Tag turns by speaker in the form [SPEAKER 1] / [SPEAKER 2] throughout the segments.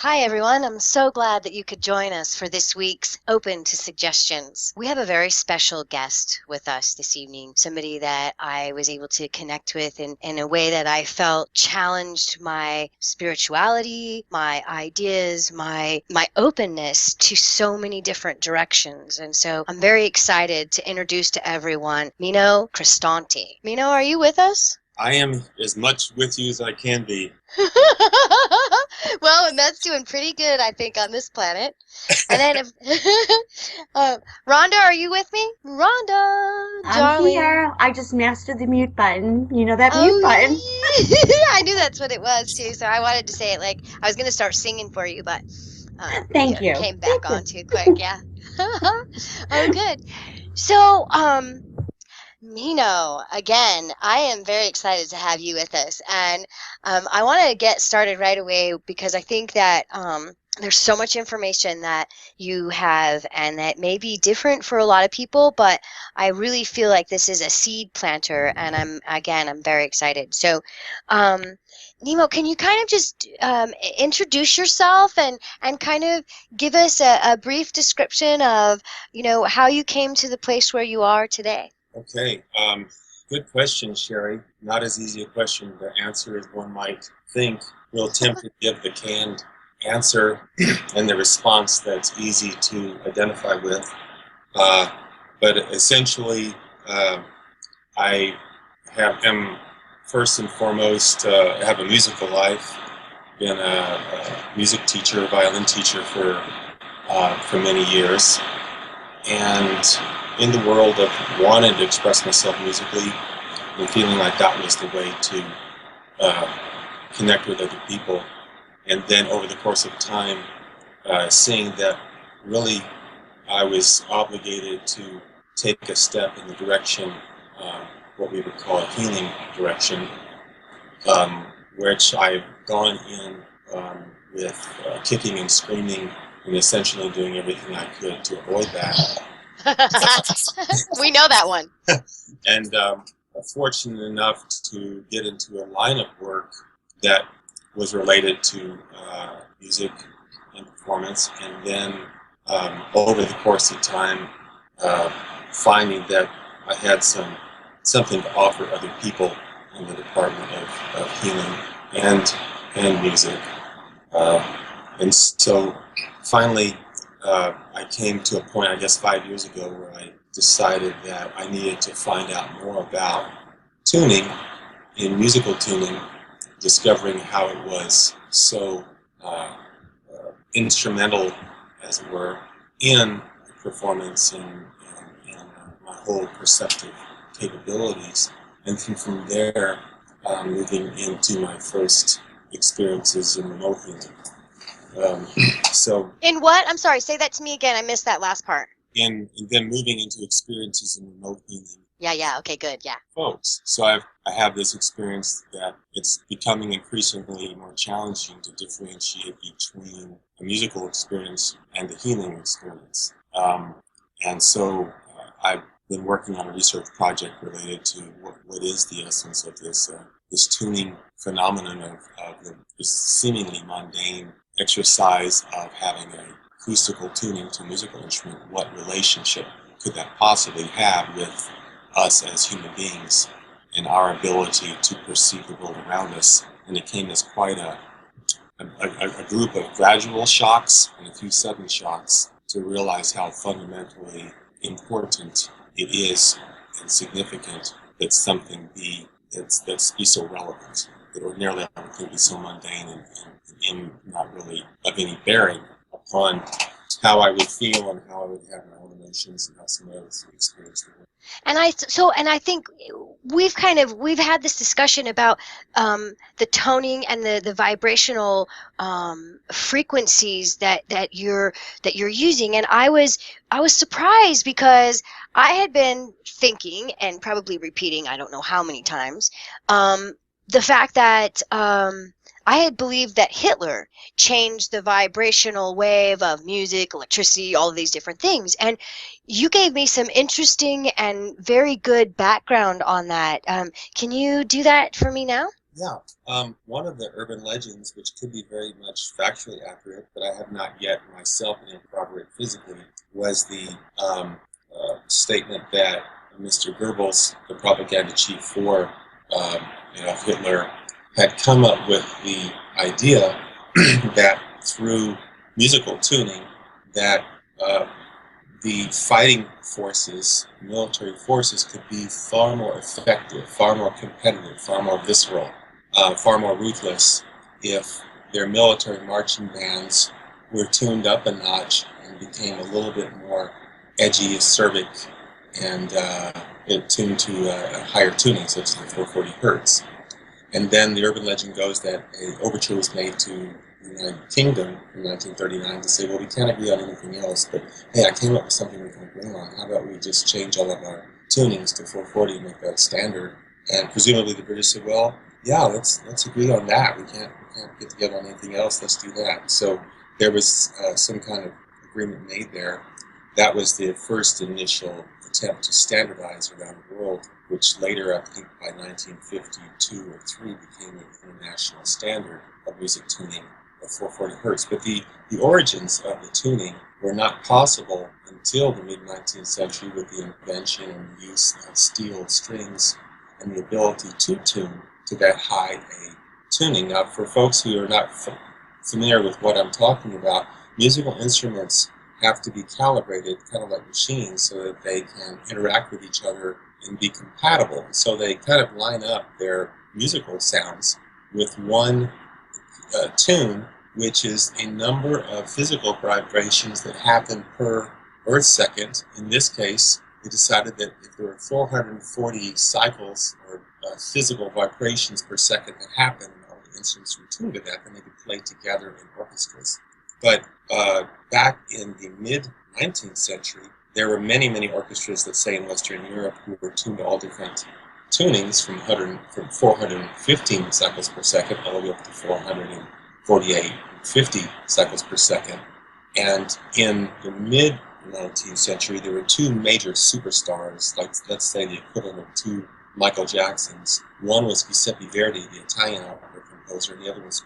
[SPEAKER 1] Hi, everyone. I'm so glad that you could join us for this week's Open to Suggestions. We have a very special guest with us this evening, somebody that I was able to connect with in a way that I felt challenged my spirituality, my ideas, my openness to so many different directions. And so I'm very excited to introduce to everyone Mino Christante. Mino, are you with us?
[SPEAKER 2] I am as much with you as I can be.
[SPEAKER 1] Well, and that's doing pretty good, I think, on this planet. And then, if, Rhonda, are you with me? Rhonda,
[SPEAKER 3] I'm
[SPEAKER 1] darling.
[SPEAKER 3] here. I just mastered the mute button. You know that mute button.
[SPEAKER 1] Oh, I knew that's what it was too. So I wanted to say it like I was going to start singing for you, but you
[SPEAKER 3] Thank you.
[SPEAKER 1] came back
[SPEAKER 3] Thank
[SPEAKER 1] on
[SPEAKER 3] you.
[SPEAKER 1] too quick. Yeah. Oh, good. So, Mino, again, I am very excited to have you with us. And I want to get started right away because I think that there's so much information that you have and that may be different for a lot of people, but I really feel like this is a seed planter. And I'm very excited. So, um, Nemo, can you kind of just introduce yourself and kind of give us a brief description of, how you came to the place where you are today?
[SPEAKER 2] Okay, good question, Sherry. Not as easy a question to answer as one might think. We'll attempt to give the canned answer and the response that's easy to identify with. Uh, but essentially, I am first and foremost have a musical life. Been a music teacher, violin teacher for many years. And in the world of wanting to express myself musically and feeling like that was the way to uh, connect with other people. And then over the course of time, seeing that really I was obligated to take a step in the direction, what we would call a healing direction, which I've gone in with kicking and screaming and essentially doing everything I could to avoid that.
[SPEAKER 1] We know that one.
[SPEAKER 2] And fortunate enough to get into a line of work that was related to music and performance, and then over the course of time, finding that I had something to offer other people in the department of healing and music. And so finally, I came to a point, I guess 5 years ago, where I decided that I needed to find out more about tuning, in musical tuning, discovering how it was so instrumental, as it were, in performance and my whole perceptive capabilities. And from there, moving into my first experiences in remote healing. Um, so
[SPEAKER 1] In what? I'm sorry, say that to me again. I missed that last part.
[SPEAKER 2] and then moving into experiences in remote healing
[SPEAKER 1] Yeah, okay, good, yeah.
[SPEAKER 2] folks. So I have this experience that it's becoming increasingly more challenging to differentiate between a musical experience and the healing experience. And so I've been working on a research project related to what is the essence of this tuning phenomenon of the seemingly mundane exercise of having a acoustical tuning to a musical instrument. What relationship could that possibly have with us as human beings and our ability to perceive the world around us? And it came as quite a group of gradual shocks and a few sudden shocks to realize how fundamentally important it is and significant that something that's be so relevant, that ordinarily I would think be so mundane and not really of any bearing upon how I would feel and how I would have my own emotions and how somebody else would experience the world.
[SPEAKER 1] And I think we've had this discussion about the toning and the vibrational frequencies that you're using, and I was surprised because I had been thinking and probably repeating I don't know how many times the fact that I had believed that Hitler changed the vibrational wave of music, electricity, all of these different things, and you gave me some interesting and very good background on that. Can you do that for me now?
[SPEAKER 2] Yeah. One of the urban legends, which could be very much factually accurate, but I have not yet myself been able to corroborate physically, was the statement that Mr. Goebbels, the propaganda chief for Hitler, had come up with the idea that through musical tuning, that the fighting forces, military forces, could be far more effective, far more competitive, far more visceral, far more ruthless if their military marching bands were tuned up a notch and became a little bit more edgy, acerbic, and tuned to a higher tuning, such as the 440 hertz. And then the urban legend goes that an overture was made to the United Kingdom in 1939 to say, well, we can't agree on anything else, but hey, I came up with something we can agree on. How about we just change all of our tunings to 440 and make that standard? And presumably the British said, well, yeah, let's agree on that. We can't get together on anything else. Let's do that. So there was some kind of agreement made there. That was the first initial attempt to standardize around the world, which later, I think by 1952 or 3, became an international standard of music tuning of 440 hertz. But the origins of the tuning were not possible until the mid-19th century with the invention and use of steel strings and the ability to tune to that high A tuning. Now, for folks who are not familiar with what I'm talking about, musical instruments have to be calibrated kind of like machines so that they can interact with each other and be compatible. So they kind of line up their musical sounds with one tune, which is a number of physical vibrations that happen per earth second. In this case, they decided that if there were 440 cycles or physical vibrations per second that happen, and all the instruments were tuned to that, then they could play together in orchestras. But back in the mid-19th century, there were many, many orchestras, let's say in Western Europe, who were tuned to all different tunings from 415 cycles per second all the way up to 448, 50 cycles per second. And in the mid-19th century, there were two major superstars, like let's say the equivalent of two Michael Jacksons. One was Giuseppe Verdi, the Italian opera composer, and the other was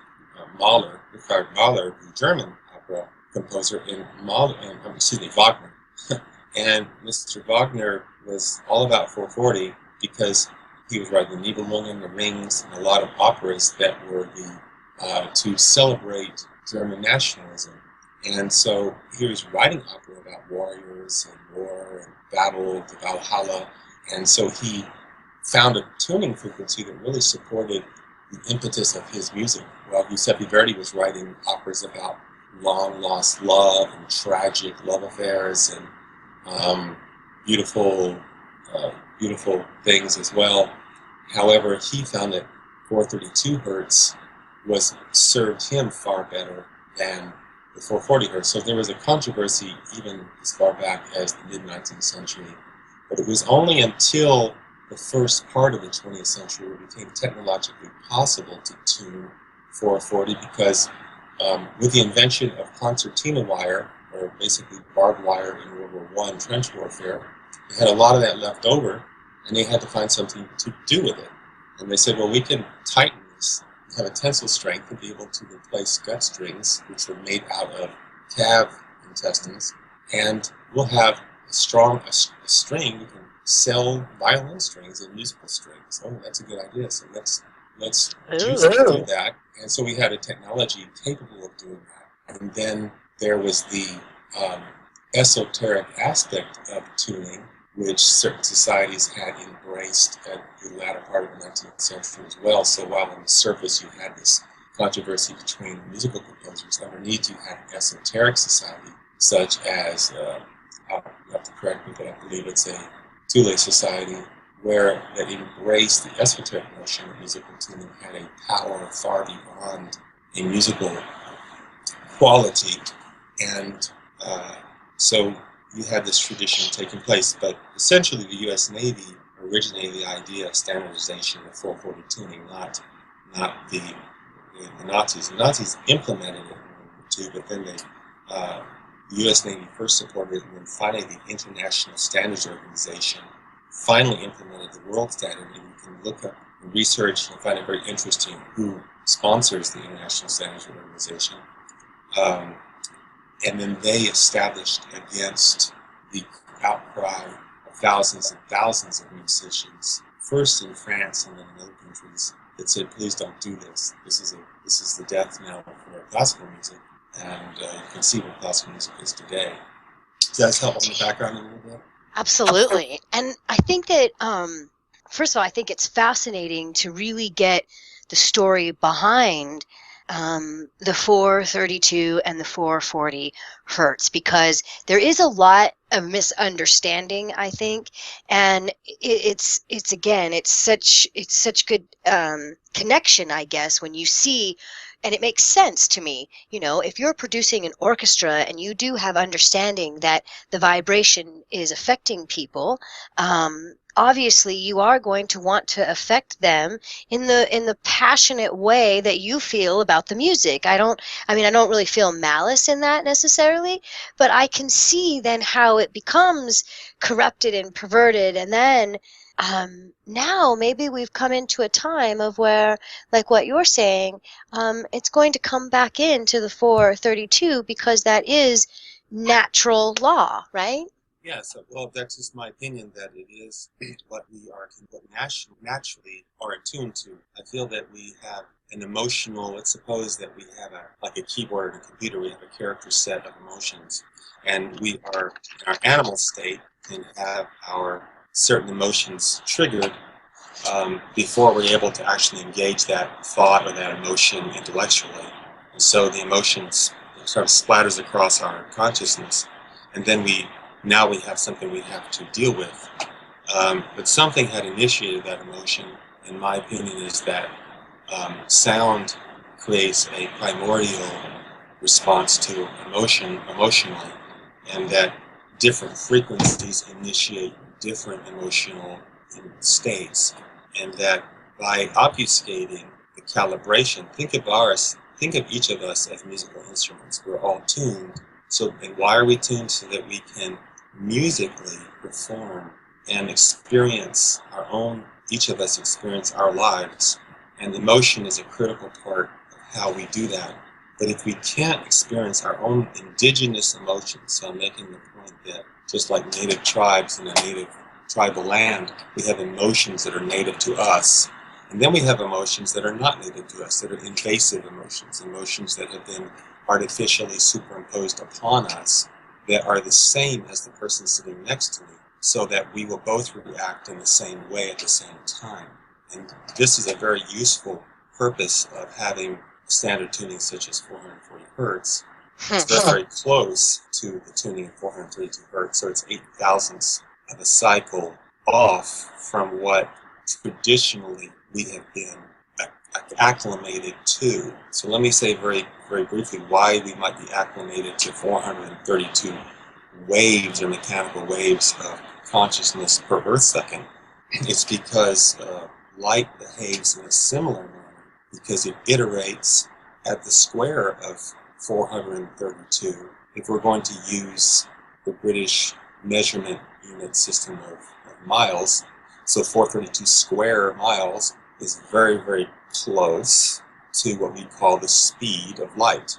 [SPEAKER 2] Richard Mahler, the German opera composer, Wagner. And Mr. Wagner was all about 440 because he was writing the Nibelungen, the Rings, and a lot of operas that were to celebrate German nationalism. And so he was writing opera about warriors and war and battle, the Valhalla. And so he found a tuning frequency that really supported the impetus of his music. While Giuseppe Verdi was writing operas about long lost love and tragic love affairs and beautiful things as well. However, he found that 432 hertz served him far better than the 440 hertz. So there was a controversy even as far back as the mid-19th century. But it was only until the first part of the 20th century where it became technologically possible to tune 440 because with the invention of concertina wire, or basically barbed wire in World War I trench warfare, they had a lot of that left over, and they had to find something to do with it. And they said, well, we can tighten this, have a tensile strength to be able to replace gut strings, which were made out of calf intestines, and we'll have a string. We can sell violin strings and musical strings. Oh, that's a good idea. So let's use it to do that. And so we had a technology capable of doing that. And then there was the esoteric aspect of tuning, which certain societies had embraced at the latter part of the 19th century as well. So while on the surface you had this controversy between musical composers, underneath you had an esoteric society, such as, you have to correct me, but I believe it's a Thule society, where that embraced the esoteric notion that musical tuning had a power far beyond a musical quality. And so you had this tradition taking place, but essentially the U.S. Navy originated the idea of standardization of 440 tuning, not the Nazis. The Nazis implemented it in World War II, but then the U.S. Navy first supported it, and then finally the International Standards Organization finally implemented the world standard. And you can look up research. I find it very interesting who sponsors the International Standards Organization. And then they established against the outcry of thousands and thousands of musicians, first in France and then in other countries, that said, please don't do this. This is the death knell for classical music. And you can see what classical music is today. Does that help on the background a little bit?
[SPEAKER 1] Absolutely. And I think that, first of all, I think it's fascinating to really get the story behind the 432 and the 440 hertz, because there is a lot of misunderstanding, I think, and it's such good connection, I guess, when you see. And it makes sense to me, if you're producing an orchestra and you do have understanding that the vibration is affecting people, obviously you are going to want to affect them in the passionate way that you feel about the music. I don't really feel malice in that necessarily, but I can see then how it becomes corrupted and perverted, and then now maybe we've come into a time of where, like what you're saying, it's going to come back into the 432 because that is natural law, right?
[SPEAKER 2] Yes, well, that's just my opinion, that it is what we naturally are attuned to. I feel that we have an emotional, let's suppose that we have like a keyboard in a computer, we have a character set of emotions, and we are in our animal state and have our certain emotions triggered before we're able to actually engage that thought or that emotion intellectually. And so the emotions sort of splatters across our consciousness, and then now we have something we have to deal with. But something had initiated that emotion, and my opinion is that sound creates a primordial response to emotionally, and that different frequencies initiate different emotional states, and that by obfuscating the calibration, think of each of us as musical instruments. We're all tuned. And why are we tuned? So that we can musically perform and experience each of us experience our lives. And emotion is a critical part of how we do that. But if we can't experience our own indigenous emotions, so I'm making the point that just like native tribes in a native tribal land, we have emotions that are native to us. And then we have emotions that are not native to us, that are invasive emotions that have been artificially superimposed upon us, that are the same as the person sitting next to me, so that we will both react in the same way at the same time. And this is a very useful purpose of having standard tuning such as 440 hertz. It's very, very close to the tuning of 432 hertz, so it's 8,000ths of a cycle off from what traditionally we have been acclimated to. So let me say very, very briefly why we might be acclimated to 432 waves or mechanical waves of consciousness per earth second. It's because light behaves in a similar manner, because it iterates at the square of 432. If we're going to use the British measurement unit system of miles, so 432 square miles is very, very close to what we call the speed of light.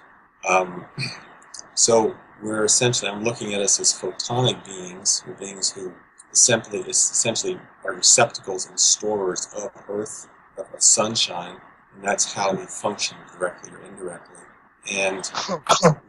[SPEAKER 2] So I'm looking at us as photonic beings, or beings who essentially are receptacles and storers of Earth, of sunshine, and that's how we function directly or indirectly. And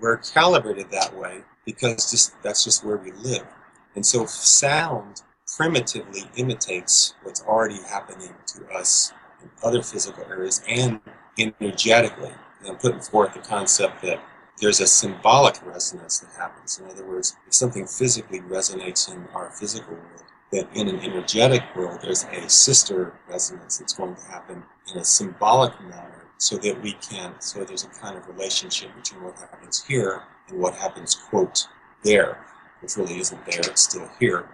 [SPEAKER 2] we're calibrated that way because that's just where we live. And so sound primitively imitates what's already happening to us in other physical areas and energetically. And I'm putting forth the concept that there's a symbolic resonance that happens. In other words, if something physically resonates in our physical world, that in an energetic world, there's a sister resonance that's going to happen in a symbolic manner, so there's a kind of relationship between what happens here and what happens, quote, there, which really isn't there, it's still here.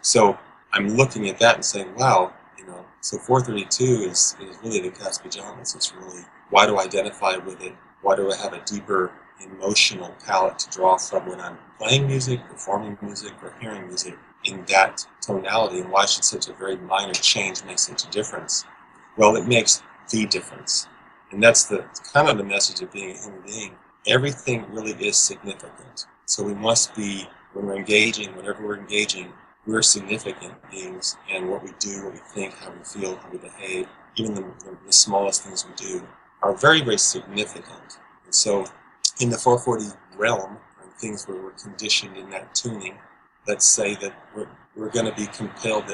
[SPEAKER 2] So I'm looking at that and saying, wow, so 432 is really the cat's pajamas. It's really, why do I identify with it? Why do I have a deeper emotional palette to draw from when I'm playing music, performing music, or hearing music in that tonality? And why should such a very minor change make such a difference? Well, it makes the difference. And that's the kind of the message of being a human being. Everything really is significant. So we must be, when we're engaging, whenever we're engaging, we're significant beings, and what we do, what we think, how we feel, how we behave, even the smallest things we do, are very, very significant. And so in the 440 realm, things where we're conditioned in that tuning, let's say that we're going to be compelled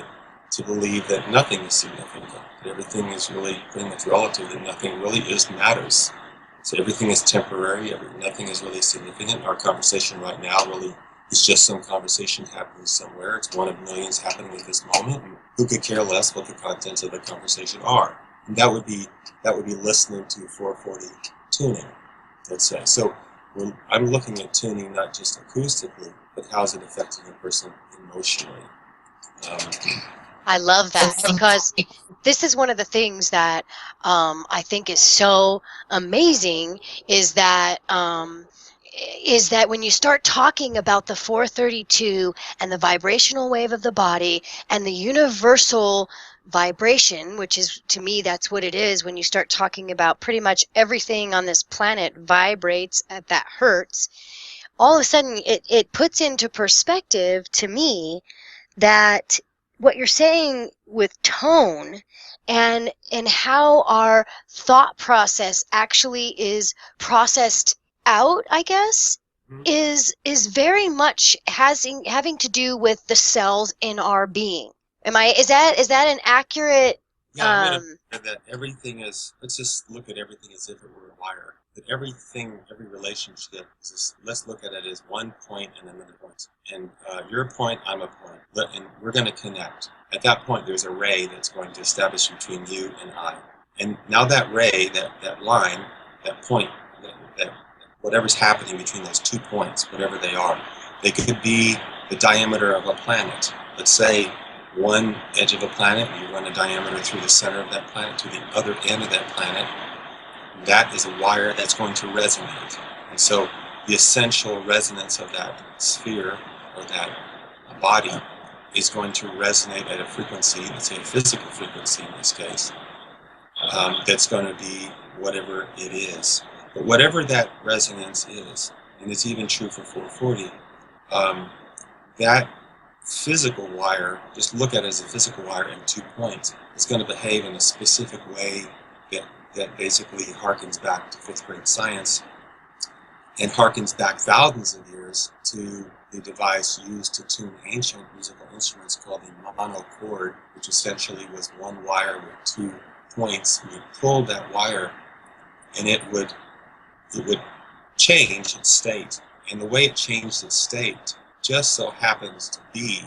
[SPEAKER 2] to believe that nothing is significant, that everything is really pretty much relative, that nothing really matters. So everything is temporary, nothing is really significant. Our conversation right now really is just some conversation happening somewhere. It's one of millions happening at this moment, and who could care less what the contents of the conversation are? And that would be listening to 440 tuning, let's say. So when I'm looking at tuning not just acoustically, but how's it affecting a person emotionally?
[SPEAKER 1] I love that, because this is one of the things that I think is so amazing is that when you start talking about the 432 and the vibrational wave of the body and the universal vibration, which is, to me, that's what it is. When you start talking about pretty much everything on this planet vibrates at that hertz, all of a sudden it puts into perspective to me that what you're saying with tone and how our thought process actually is processed out, I guess, is very much having to do with the cells in our being. Is that an accurate?
[SPEAKER 2] Yeah, I'm going to that everything is, let's just look at everything as if it were a wire. That everything, every relationship, let's look at it as one point and another point. And you're a point, I'm a point. And we're going to connect. At that point, there's a ray that's going to establish between you and I. And now that ray, that line, that point, that whatever's happening between those 2 points, whatever they are, they could be the diameter of a planet. Let's say one edge of a planet, you run a diameter through the center of that planet to the other end of that planet. That is a wire that's going to resonate. And so the essential resonance of that sphere or that body is going to resonate at a frequency, let's say a physical frequency in this case, that's going to be whatever it is. But whatever that resonance is, and it's even true for 440, that physical wire, just look at it as a physical wire in 2 points, it's going to behave in a specific way that basically harkens back to 5th grade science and harkens back thousands of years to the device used to tune ancient musical instruments called the monochord, which essentially was one wire with 2 points. And you pulled that wire and it would change its state. And the way it changed its state just so happens to be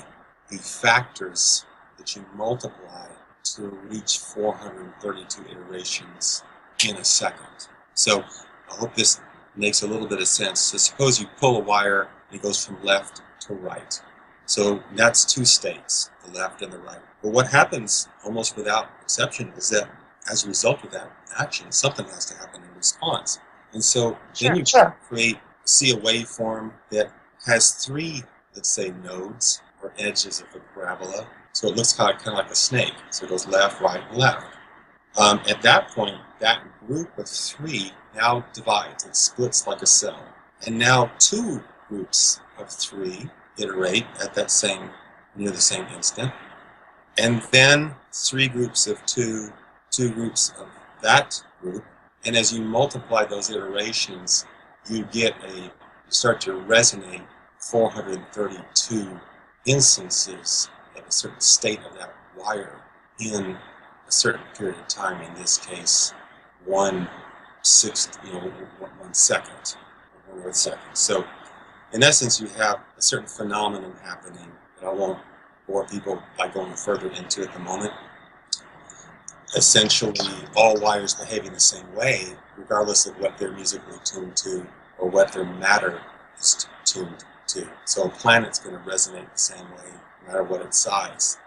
[SPEAKER 2] the factors that you multiply to reach 432 iterations in a second. So I hope this makes a little bit of sense. So suppose you pull a wire and it goes from left to right. So that's 2 states, the left and the right. But what happens almost without exception is that as a result of that action, something has to happen in response. And so then you see a waveform that has 3, let's say, nodes or edges of a parabola. So it looks kind of like a snake. So it goes left, right, and left. At that point, that group of 3 now divides. It splits like a cell. And now 2 groups of 3 iterate at near the same instant. And then 3 groups of 2 groups of that group. And as you multiply those iterations, you start to resonate 432 instances of a certain state of that wire in a certain period of time. In this case, 1 second, 1 second. So, in essence, you have a certain phenomenon happening that I won't bore people by going further into at the moment. Essentially, all wires behaving the same way, regardless of what they're musically tuned to or what their matter is tuned to. So a planet's going to resonate the same way, no matter what its size.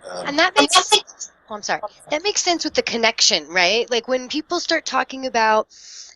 [SPEAKER 1] And that makes sense. Oh, I'm sorry. That makes sense with the connection, right? Like when people start talking about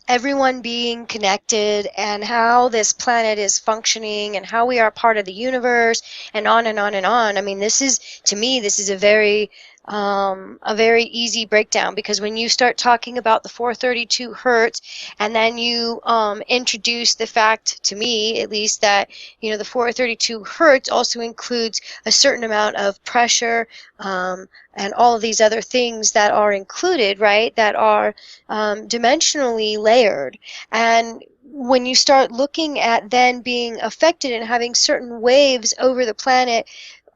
[SPEAKER 1] everyone being connected and how this planet is functioning and how we are part of the universe and on and on and on. I mean, to me, this is a very a very easy breakdown, because when you start talking about the 432 hertz, and then you introduce the fact, to me at least, that the 432 hertz also includes a certain amount of pressure, and all of these other things that are included, right, that are dimensionally layered. And when you start looking at then being affected and having certain waves over the planet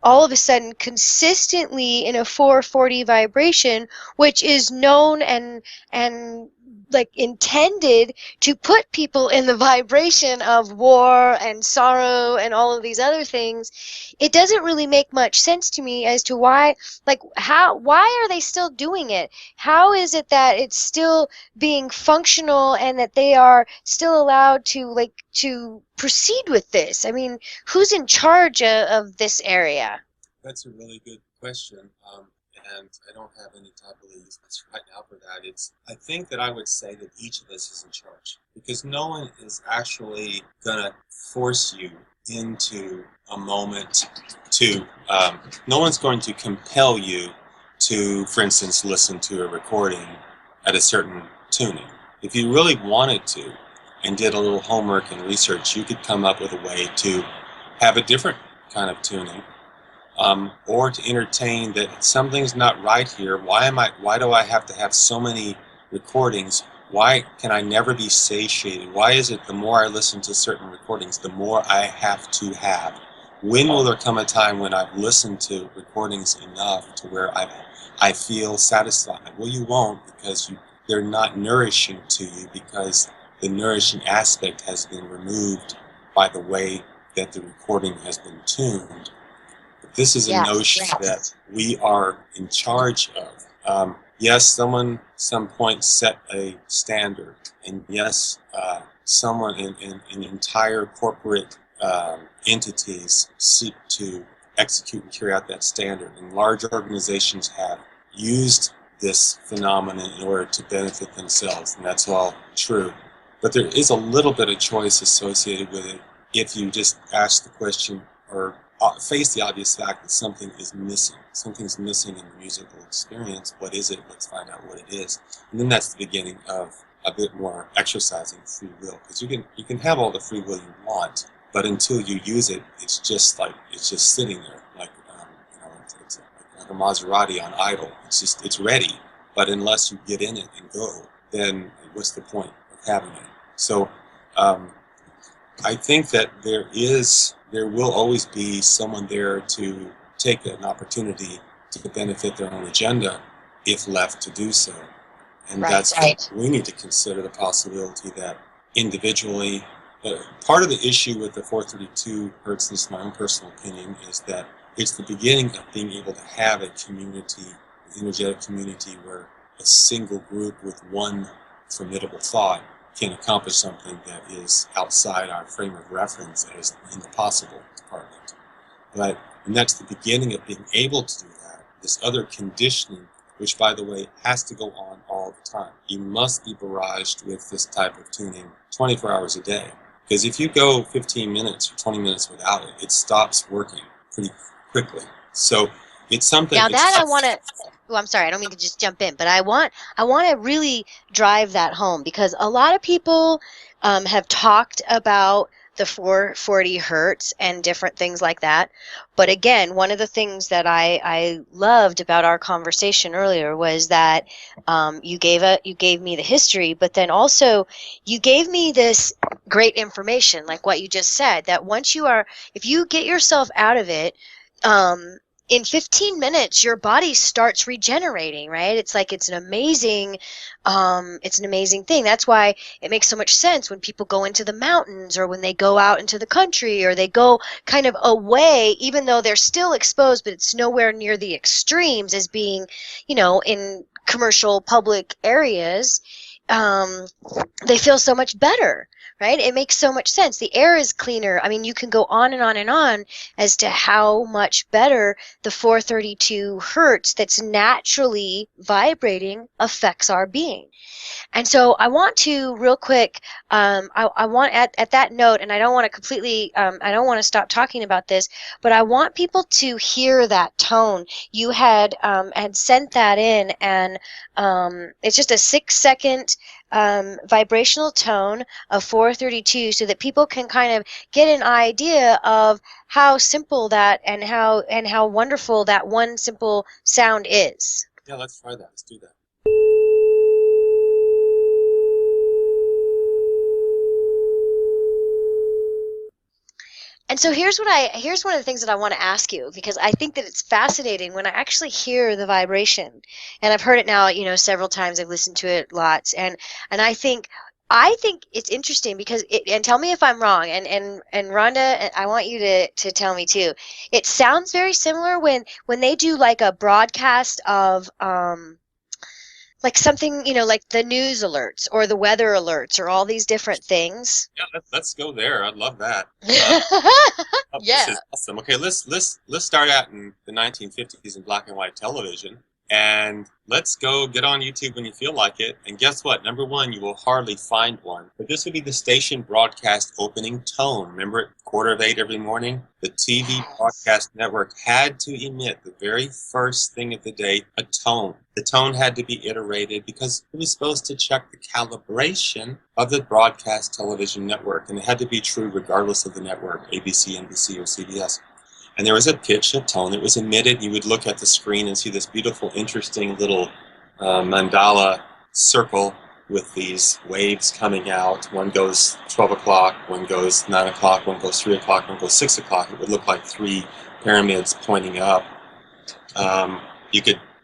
[SPEAKER 1] all of a sudden consistently in a 440 vibration, which is known and like intended to put people in the vibration of war and sorrow and all of these other things, it doesn't really make much sense to me as to why, why are they still doing it? How is it that it's still being functional and that they are still allowed to proceed with this? I mean, who's in charge of this area?
[SPEAKER 2] That's a really good question, and I don't have any type of answer right now for that. I think that I would say that each of us is in charge, because no one is actually gonna force you into a moment to. No one's going to compel you to, for instance, listen to a recording at a certain tuning. If you really wanted to and did a little homework and research, you could come up with a way to have a different kind of tuning, or to entertain that something's not right here. Why do I have to have so many recordings? Why can I never be satiated? Why is it the more I listen to certain recordings, the more I have to have? When will there come a time when I've listened to recordings enough to where I feel satisfied? Well, you won't, because they're not nourishing to you, because the nourishing aspect has been removed by the way that the recording has been tuned. But this is a notion that we are in charge of. Yes, someone some point set a standard, and yes, someone in entire corporate entities seek to execute and carry out that standard, and large organizations have used this phenomenon in order to benefit themselves, and that's all true. But there is a little bit of choice associated with it if you just ask the question or face the obvious fact that something is missing. Something's missing in the musical experience. What is it? Let's find out what it is. And then that's the beginning of a bit more exercising free will, because you can have all the free will you want, but until you use it, it's just sitting there, it's like a Maserati on idle. It's ready, but unless you get in it and go, then what's the point of having it? So I think that there will always be someone there to take an opportunity to benefit their own agenda if left to do so. And we need to consider the possibility that individually, part of the issue with the 432 hertz, this is my own personal opinion, is that it's the beginning of being able to have a community, an energetic community, where a single group with one formidable thought can accomplish something that is outside our frame of reference as in the possible department. And that's the beginning of being able to do that. This other conditioning, which, by the way, has to go on all the time. You must be barraged with this type of tuning 24 hours a day. Because if you go 15 minutes or 20 minutes without it, it stops working pretty quickly. So it's something...
[SPEAKER 1] Now that I want to... Oh, I'm sorry, I don't mean to just jump in, but I want to really drive that home, because a lot of people have talked about the 440 hertz and different things like that. But again, one of the things that I loved about our conversation earlier was that you gave me the history, but then also you gave me this great information, like what you just said, that if you get yourself out of it, in 15 minutes, your body starts regenerating, right? It's like it's an amazing thing. That's why it makes so much sense when people go into the mountains, or when they go out into the country, or they go kind of away, even though they're still exposed, but it's nowhere near the extremes as being, in commercial public areas. They feel so much better, right? It makes so much sense. The air is cleaner. I mean, you can go on and on and on as to how much better the 432 hertz that's naturally vibrating affects our being. And so I want to real quick, I want at that note, and I don't want to completely, I don't want to stop talking about this, but I want people to hear that tone. You had sent that in, and it's just a 6-second vibrational tone of 432, so that people can kind of get an idea of how simple that and how wonderful that one simple sound is.
[SPEAKER 2] Yeah, let's try that. Let's do that.
[SPEAKER 1] And so here's one of the things that I want to ask you, because I think that it's fascinating when I actually hear the vibration. And I've heard it now, several times. I've listened to it lots, and I think it's interesting because and tell me if I'm wrong, and Rhonda, I want you to tell me too. It sounds very similar when they do like a broadcast of like something, like the news alerts or the weather alerts or all these different things.
[SPEAKER 2] Yeah, let's go there. I'd love that.
[SPEAKER 1] Yeah.
[SPEAKER 2] This is awesome. Okay, let's start out in the 1950s in black and white television, and let's go get on YouTube when you feel like it. And guess what? Number one, you will hardly find one. But this would be the station broadcast opening tone. Remember at 7:45 every morning? The TV broadcast network had to emit the very first thing of the day, a tone. The tone had to be iterated because it was supposed to check the calibration of the broadcast television network. And it had to be true regardless of the network, ABC, NBC, or CBS. And there was a pitch, a tone that was emitted. You would look at the screen and see this beautiful, interesting little mandala circle with these waves coming out. One goes 12 o'clock, one goes 9 o'clock, one goes 3 o'clock, one goes 6 o'clock. It would look like 3 pyramids pointing up.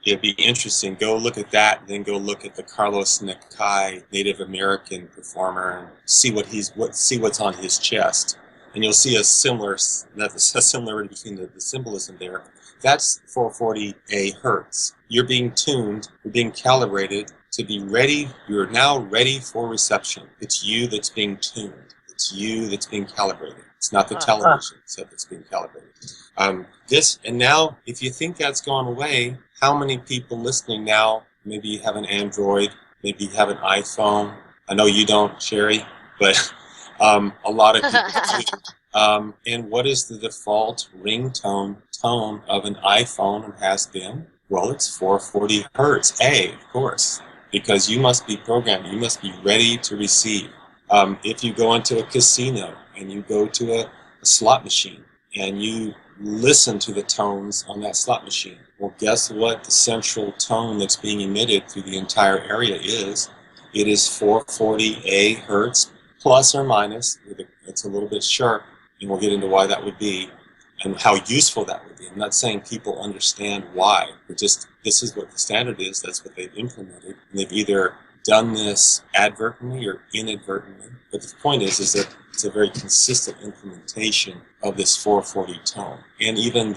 [SPEAKER 2] It'd be interesting. Go look at that, then go look at the Carlos Nakai Native American performer and see what's on his chest. And you'll see a similarity between the symbolism there. That's 440 hertz. You're being tuned, you're being calibrated to be ready. You're now ready for reception. It's you that's being tuned. It's you that's being calibrated. It's not the television set that's being calibrated. And now, if you think that's gone away, how many people listening now, maybe you have an Android, maybe you have an iPhone. I know you don't, Sherri, but a lot of people do. And what is the default ringtone tone of an iPhone and has been? Well, it's 440 hertz, of course, because you must be programmed. You must be ready to receive. If you go into a casino and you go to a slot machine and you listen to the tones on that slot machine, well, guess what the central tone that's being emitted through the entire area is? It is 440 hertz, plus or minus. It's a little bit sharp, and we'll get into why that would be and how useful that would be. I'm not saying people understand why. This is what the standard is. That's what they've implemented. And they've either done this advertently or inadvertently. But the point is that it's a very consistent implementation of this 440 tone, and even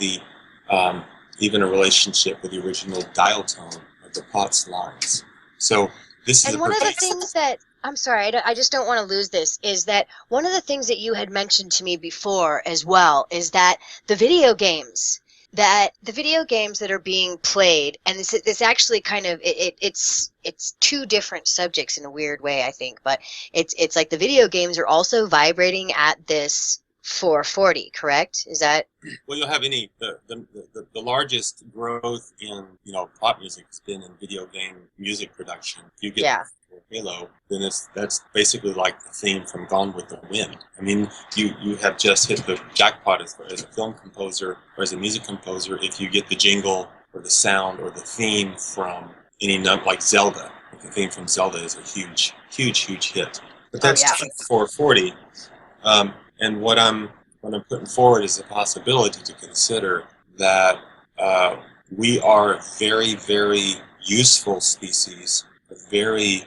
[SPEAKER 2] a relationship with the original dial tone of the Potts lines. So this is
[SPEAKER 1] one of the things that, I'm sorry, I just don't want to lose this, is that one of the things that you had mentioned to me before as well is that the video games that are being played, and this actually kind of, it's two different subjects in a weird way, I think, but it's like the video games are also vibrating at this 440, correct? Is that?
[SPEAKER 2] Well, you'll have the largest growth in pop music has been in video game music production. If you get Halo, then that's basically like the theme from Gone with the Wind. I mean, you have just hit the jackpot as a film composer or as a music composer if you get the jingle or the sound or the theme from like Zelda. The theme from Zelda is a huge hit. But that's 440. And what I'm putting forward is a possibility to consider that we are a very, very useful species, a very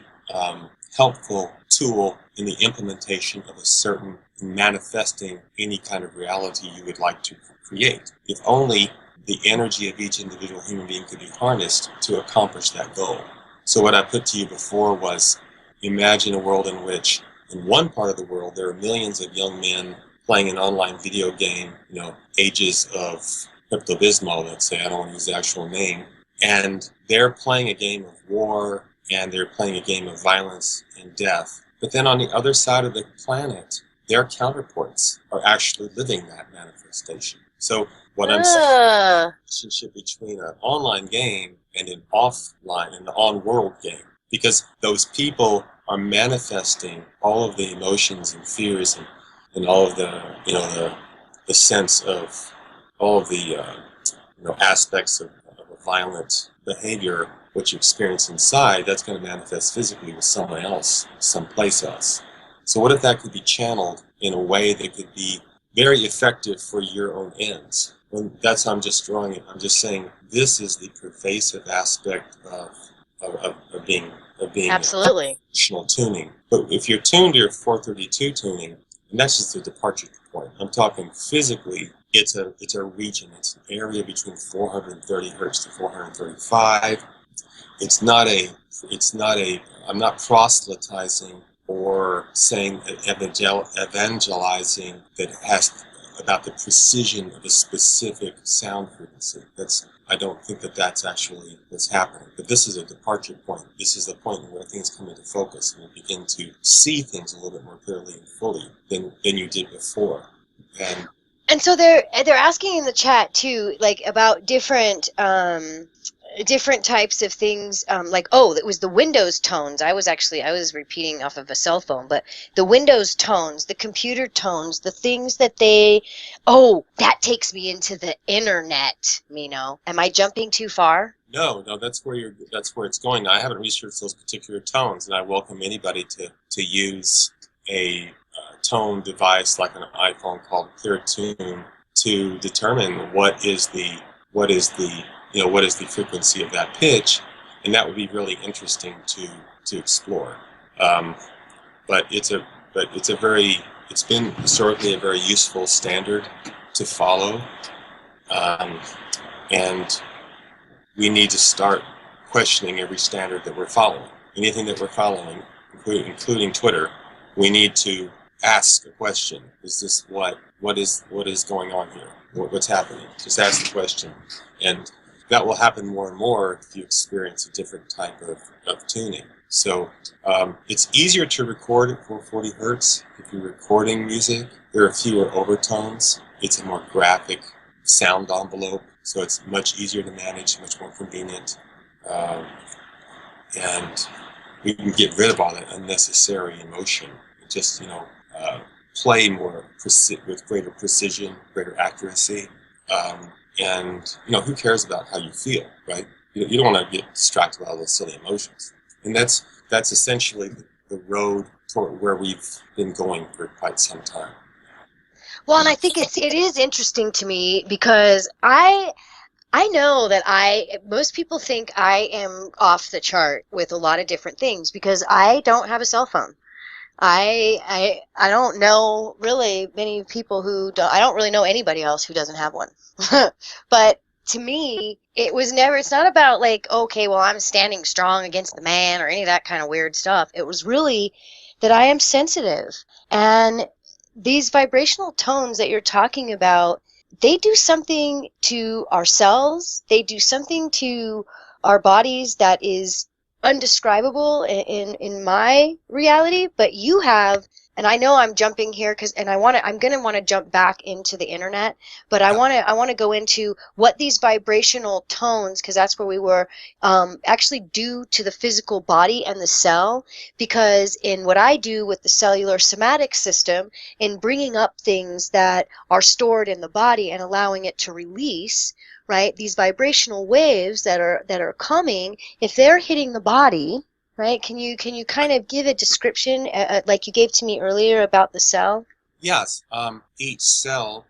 [SPEAKER 2] helpful tool in the implementation of a certain manifesting any kind of reality you would like to create. If only the energy of each individual human being could be harnessed to accomplish that goal. So what I put to you before was, imagine a world in which in one part of the world, there are millions of young men playing an online video game, ages of Pepto-Bismol, let's say, I don't want to use the actual name, and they're playing a game of war, and they're playing a game of violence and death. But then on the other side of the planet, their counterparts are actually living that manifestation. So what I'm saying, the relationship between an online game and an offline, an on-world game, because those people are manifesting all of the emotions and fears and all of the sense of all of the aspects of a violent behavior, what you experience inside, that's going to manifest physically with someone else, someplace else. So what if that could be channeled in a way that could be very effective for your own ends? And that's how I'm just drawing it. I'm just saying this is the pervasive aspect of being
[SPEAKER 1] Absolutely.
[SPEAKER 2] emotional tuning. But if you're tuned to your 432 tuning, and that's just a departure point. I'm talking physically. It's a region. It's an area between 430 hertz to 435. It's not a. I'm not proselytizing or saying evangelizing that has about the precision of a specific sound frequency. I don't think that's actually what's happening. But this is a departure point. This is the point where things come into focus and you begin to see things a little bit more clearly and fully than you did before.
[SPEAKER 1] And so they're asking in the chat too, like about different types of things, it was the Windows tones. I was repeating off of a cell phone, but the Windows tones, the computer tones, the things that that takes me into the internet, Mino. Am I jumping too far?
[SPEAKER 2] No, that's where it's going. I haven't researched those particular tones, and I welcome anybody to use a tone device like an iPhone called ClearTune to determine what is the frequency of that pitch, and that would be really interesting to explore. But it's been historically a very useful standard to follow, and we need to start questioning every standard that we're following. Anything that we're following, including Twitter, we need to ask a question. Is this what is going on here? What's happening? Just ask the question. And that will happen more and more if you experience a different type of tuning. So it's easier to record at 440 hertz if you're recording music. There are fewer overtones. It's a more graphic sound envelope, so it's much easier to manage, much more convenient. And we can get rid of all that unnecessary emotion. Just, play more with greater precision, greater accuracy. And who cares about how you feel, right? You don't want to get distracted by all those silly emotions. And that's essentially the road toward where we've been going for quite some time.
[SPEAKER 1] Well, and I think it is interesting to me because I know that most people think I am off the chart with a lot of different things because I don't have a cell phone. I don't know really many people who don't. I don't really know anybody else who doesn't have one. But to me, it's not about like, okay, well, I'm standing strong against the man or any of that kind of weird stuff. It was really that I am sensitive. And these vibrational tones that you're talking about, they do something to our cells. They do something to our bodies that is undescribable in my reality, but you have, and I know I'm jumping here I'm going to want to jump back into the internet, but I want to go into what these vibrational tones, because that's where we were, actually do to the physical body and the cell, because in what I do with the cellular somatic system, in bringing up things that are stored in the body and allowing it to release, right? These vibrational waves that are coming, if they're hitting the body, right? Can you kind of give a description like you gave to me earlier about the cell?
[SPEAKER 2] Yes. Each cell,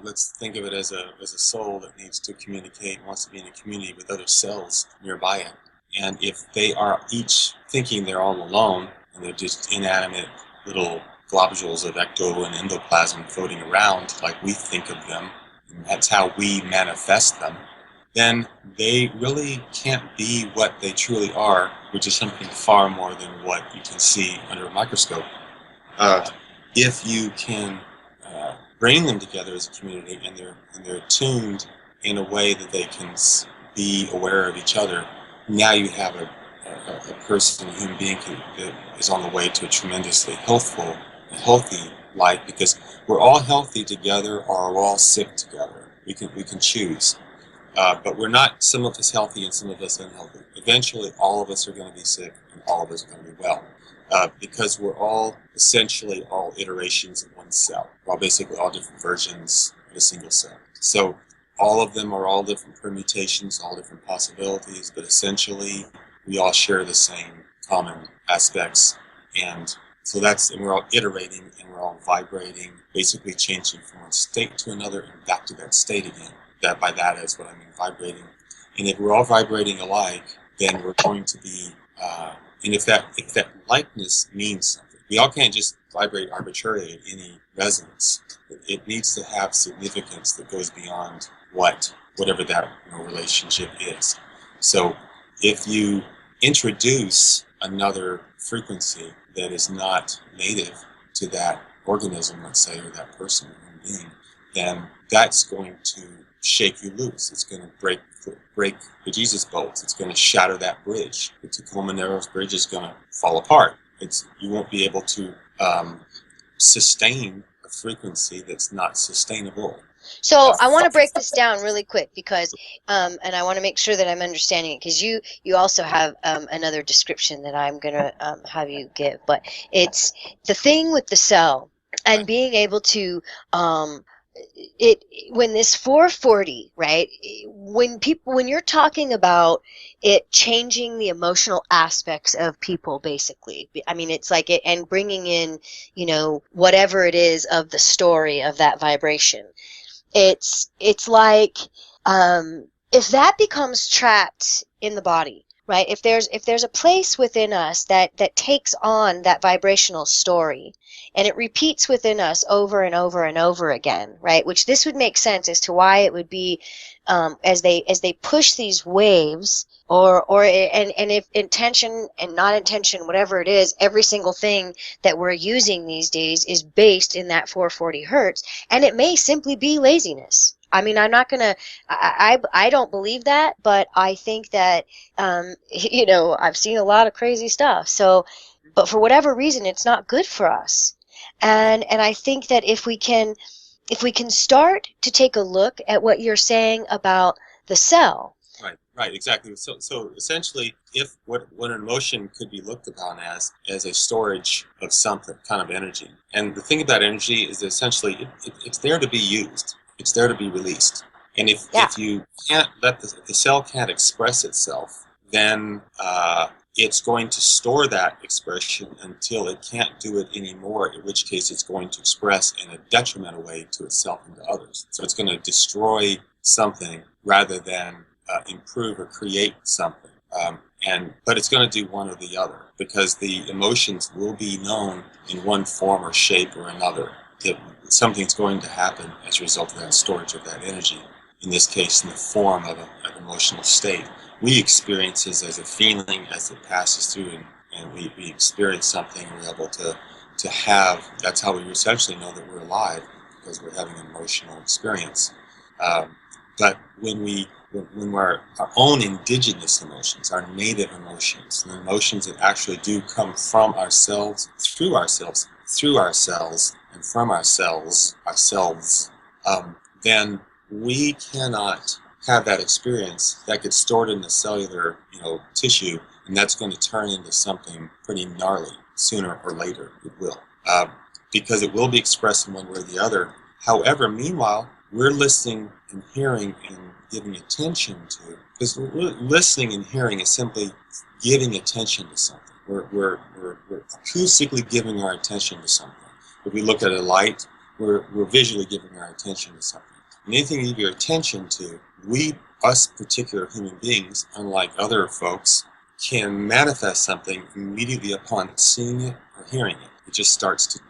[SPEAKER 2] let's think of it as a soul that needs to communicate, wants to be in a community with other cells nearby it. And if they are each thinking they're all alone and they're just inanimate little globules of ecto and endoplasm floating around like we think of them, that's how we manifest them, then they really can't be what they truly are, which is something far more than what you can see under a microscope. If you can bring them together as a community, and they're attuned in a way that they can be aware of each other, now you have a person, a human being that is on the way to a tremendously healthy life, because we're all healthy together, or we're all sick together. We can choose. But we're not, some of us healthy and some of us unhealthy. Eventually, all of us are going to be sick and all of us are going to be well. Because we're all essentially all iterations of one cell. We're all basically all different versions of a single cell. So all of them are all different permutations, all different possibilities, but essentially we all share the same common aspects. And so and we're all iterating and we're all vibrating, basically changing from one state to another and back to that state again. By that is what I mean, vibrating. And if we're all vibrating alike, then we're going to be, and if that likeness means something, we all can't just vibrate arbitrarily at any resonance. It needs to have significance that goes beyond whatever that relationship is. So if you introduce another frequency that is not native to that organism, let's say, or that person or human being, then that's going to shake you loose. It's going to break the Jesus bolts. It's going to shatter that bridge. The Tacoma Narrows Bridge is going to fall apart. You won't be able to sustain a frequency that's not sustainable.
[SPEAKER 1] So I want to break this down really quick because, and I want to make sure that I'm understanding it, because you also have another description that I'm going to have you give. But it's the thing with the cell and being able to when this 440, right, when you're talking about it changing the emotional aspects of people, basically, I mean, it's like it, and bringing in, whatever it is of the story of that vibration. It's like, if that becomes trapped in the body, right? If there's a place within us that takes on that vibrational story, and it repeats within us over and over and over again, right? Which this would make sense as to why it would be, as they push these waves, and if intention and not intention, whatever it is, every single thing that we're using these days is based in that 440 hertz, and it may simply be laziness. I mean, I'm not gonna. I don't believe that, but I think that I've seen a lot of crazy stuff. So, but for whatever reason, it's not good for us. And I think that if we can start to take a look at what you're saying about the cell.
[SPEAKER 2] Right, exactly. So essentially, if what an emotion could be looked upon as a storage of something, kind of energy. And the thing about energy is that essentially it's there to be used. It's there to be released. And if you can't let the cell can't express itself, then it's going to store that expression until it can't do it anymore, in which case it's going to express in a detrimental way to itself and to others. So it's going to destroy something rather than improve or create something. But it's going to do one or the other, because the emotions will be known in one form or shape or another. Something's going to happen as a result of that storage of that energy, in this case in the form of an emotional state. We experience this as a feeling as it passes through, and we experience something, and we're able to have, that's how we essentially know that we're alive, because we're having an emotional experience. But when our own indigenous emotions, our native emotions, the emotions that actually do come from ourselves, through ourselves, and from ourselves, then we cannot have that experience. That gets stored in the cellular, tissue, and that's going to turn into something pretty gnarly sooner or later. It will, because it will be expressed in one way or the other. However, meanwhile, we're listening and hearing and giving attention to, because listening and hearing is simply giving attention to something. We're acoustically giving our attention to something. If we look at a light, we're visually giving our attention to something. And anything you give your attention to, us particular human beings, unlike other folks, can manifest something immediately upon seeing it or hearing it.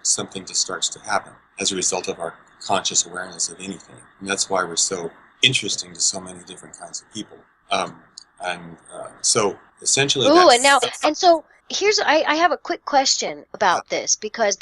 [SPEAKER 2] Something just starts to happen as a result of our conscious awareness of anything. And that's why we're so interesting to so many different kinds of people. So essentially,
[SPEAKER 1] so I have a quick question about this because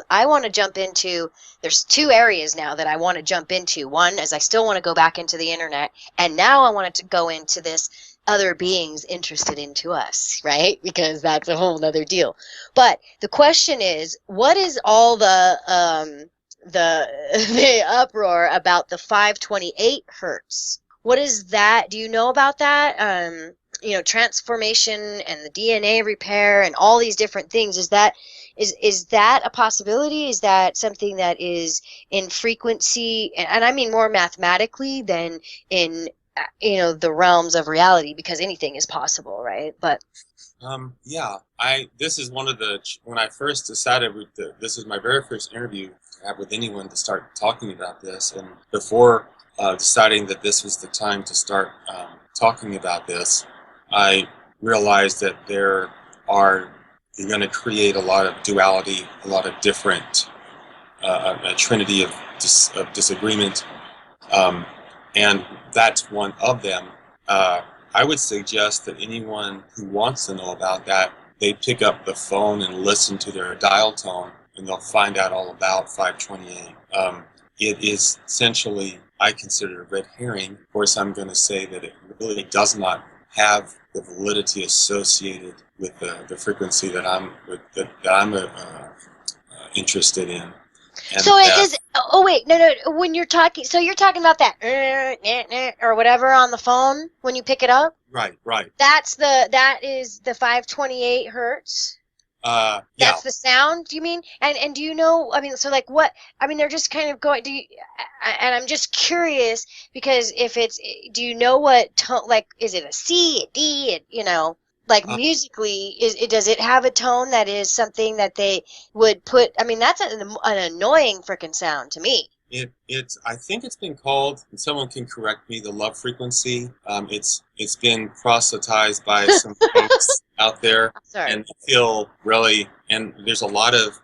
[SPEAKER 1] I want to jump into, there's two areas now that I want to jump into. One is I still want to go back into the internet, and now I wanted to go into this other beings interested into us, right? Because that's a whole other deal. But the question is, what is all the the uproar about the 528 hertz? What is that? Do you know about that? Transformation and the DNA repair and all these different things. Is that a possibility? Is that something that is in frequency? And I mean more mathematically than in the realms of reality, because anything is possible, right? But
[SPEAKER 2] Yeah, this is one of when I first decided this is my very first interview to have with anyone to start talking about this, and before deciding that this was the time to start talking about this, I realized that you're going to create a lot of duality, a lot of different, a trinity of disagreement, and that's one of them. I would suggest that anyone who wants to know about that, they pick up the phone and listen to their dial tone, and they'll find out all about 528. It is essentially, I consider, a red herring. Of course, I'm going to say that it really does not have the validity associated with the frequency that I'm interested in. And
[SPEAKER 1] so it is. Oh wait, no. When you're talking, so you're talking about that or whatever on the phone when you pick it up.
[SPEAKER 2] Right.
[SPEAKER 1] That is the 528 hertz.
[SPEAKER 2] Yeah.
[SPEAKER 1] That's the sound, you mean? And do you know? I mean, so like what? I mean, they're just kind of going. And I'm just curious because do you know what tone? Like, is it a C, a D? Like musically, does it have a tone that is something that they would put? I mean, that's an annoying freaking sound to me.
[SPEAKER 2] I think it's been called, and someone can correct me, the love frequency. It's been proselytized by some folks out there, and I feel really, and there's a lot of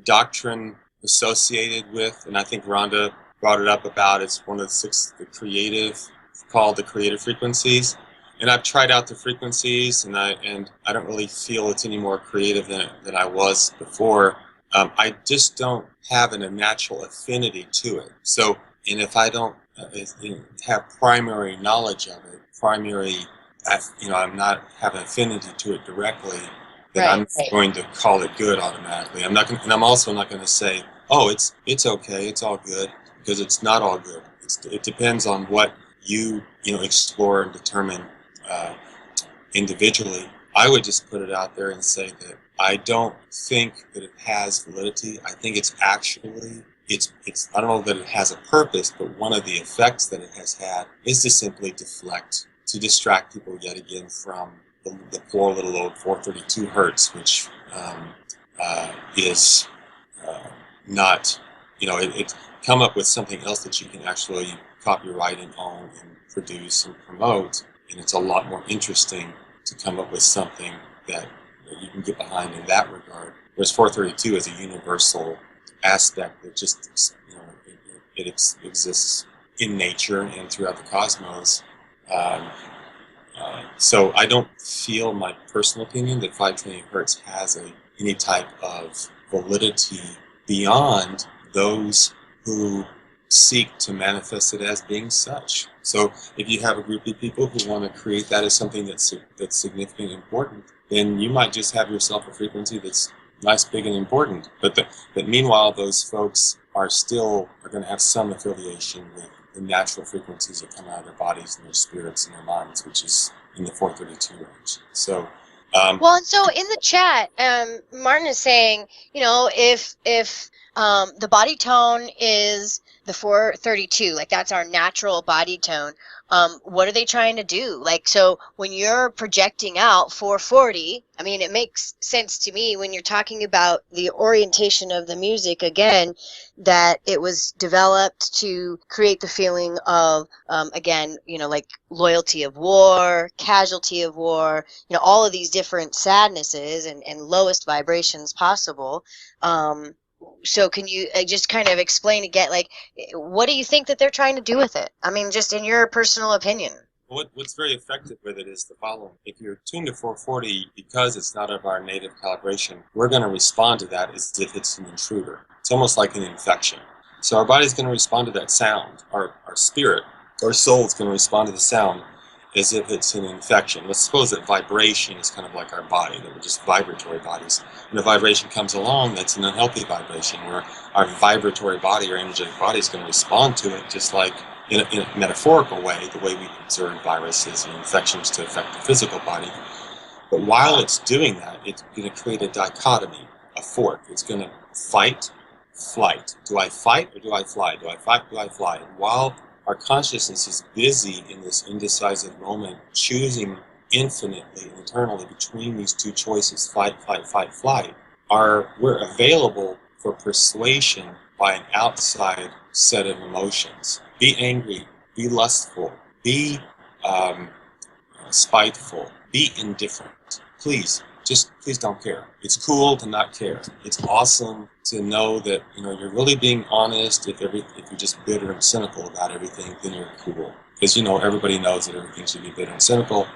[SPEAKER 2] doctrine associated with, and I think Rhonda brought it up about it's one of the creative frequencies. And I've tried out the frequencies, and I don't really feel it's any more creative than I was before. I just don't have a natural affinity to it. So, and if I don't have primary knowledge of it, I'm not having affinity to it directly, then I'm going to call it good automatically. I'm not, and I'm also not going to say, oh, it's okay, it's all good, because it's not all good. It depends on what you explore and determine individually. I would just put it out there and say that I don't think that it has validity. I think it's actually, I don't know that it has a purpose, but one of the effects that it has had is to simply to distract people yet again from the poor little old 432 hertz, which is not, it's come up with something else that you can actually copyright and own and produce and promote, and it's a lot more interesting to come up with something that you can get behind in that regard. Whereas 432 is a universal aspect that just, it exists in nature and throughout the cosmos. So I don't feel, my personal opinion, that 528 hertz has any type of validity beyond those who seek to manifest it as being such. So if you have a group of people who want to create that as something that's significant and important, then you might just have yourself a frequency that's nice, big, and important. But meanwhile, those folks are going to have some affiliation with the natural frequencies that come out of their bodies and their spirits and their minds, which is in the 432 range. So
[SPEAKER 1] well, and so in the chat, Martin is saying, if the body tone is the 432, like that's our natural body tone, what are they trying to do? Like, so when you're projecting out 440, I mean, it makes sense to me when you're talking about the orientation of the music, again, that it was developed to create the feeling of, again, like loyalty of war, casualty of war, all of these different sadnesses and lowest vibrations possible. So can you just kind of explain again, like, what do you think that they're trying to do with it? I mean, just in your personal opinion.
[SPEAKER 2] What's very effective with it is the following. If you're tuned to 440, because it's not of our native calibration, we're going to respond to that as if it's an intruder. It's almost like an infection. So our body's going to respond to that sound. Our spirit, our soul is going to respond to the sound as if it's an infection. Let's suppose that vibration is kind of like our body, that we're just vibratory bodies. And a vibration comes along that's an unhealthy vibration, where our vibratory body or energetic body is going to respond to it just like in a metaphorical way, the way we observe viruses and infections to affect the physical body. But while it's doing that, it's going to create a dichotomy, a fork. It's going to fight, flight. Do I fight or do I fly? Do I fight or do I fly? And while our consciousness is busy in this indecisive moment, choosing infinitely, internally between these two choices, fight, fight, fight, flight, we're available for persuasion by an outside set of emotions. Be angry, be lustful, be spiteful, be indifferent. Please don't care. It's cool to not care. It's awesome to know that you're really being honest. If you're just bitter and cynical about everything, then you're cool. Because everybody knows that everything should be bitter and cynical.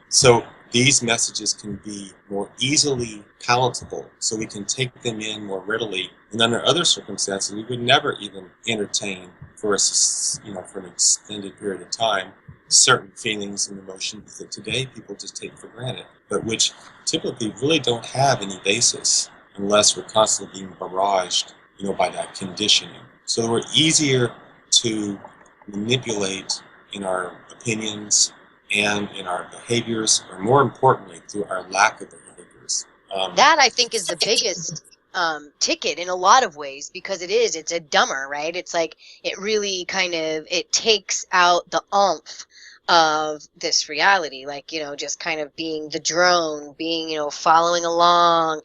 [SPEAKER 2] So these messages can be more easily palatable, so we can take them in more readily. And under other circumstances, we would never even entertain for an extended period of time certain feelings and emotions that today people just take for granted, but which typically really don't have any basis unless we're constantly being barraged, by that conditioning. So we're easier to manipulate in our opinions and in our behaviors, or more importantly, through our lack of behaviors.
[SPEAKER 1] That I think is the biggest ticket in a lot of ways, because it's a dumber, right? It's like it really it takes out the oomph of this reality, like just kind of being the drone, being following along,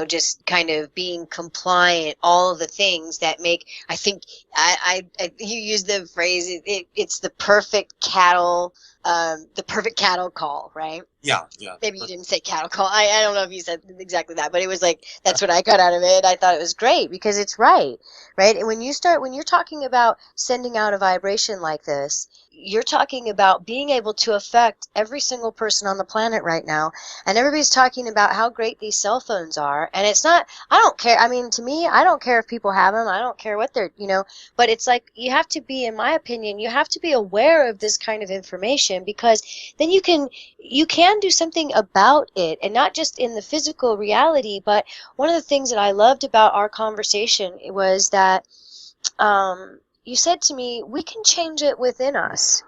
[SPEAKER 1] just kind of being compliant, all of the things that make, I think, you use the phrase, it's the perfect cattle call, right?
[SPEAKER 2] Yeah.
[SPEAKER 1] Maybe you didn't say cattle call. I don't know if you said exactly that, but it was like, that's what I got out of it. I thought it was great because it's right? And when you're talking about sending out a vibration like this, you're talking about being able to affect every single person on the planet right now. And everybody's talking about how great these cell phones are. And it's not, I don't care. I mean, to me, I don't care if people have them. I don't care what they're, but it's like, you have to be, in my opinion, you have to be aware of this kind of information, because then you can do something about it, and not just in the physical reality. But one of the things that I loved about our conversation was that you said to me, we can change it within us,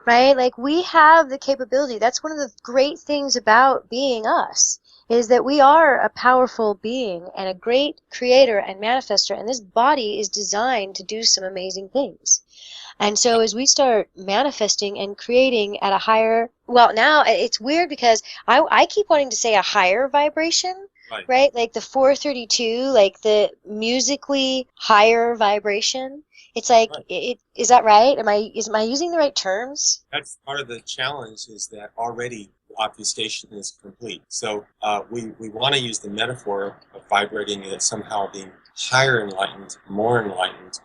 [SPEAKER 1] right? Like, we have the capability. That's one of the great things about being us, is that we are a powerful being and a great creator and manifester, and this body is designed to do some amazing things. And so as we start manifesting and creating at a higher, well, now it's weird because I keep wanting to say a higher vibration, right? Like the 432, like the musically higher vibration. It's like, is that right? Am I using the right terms?
[SPEAKER 2] That's part of the challenge, is that already obfuscation is complete. So we want to use the metaphor of vibrating it somehow being higher enlightened, more enlightened,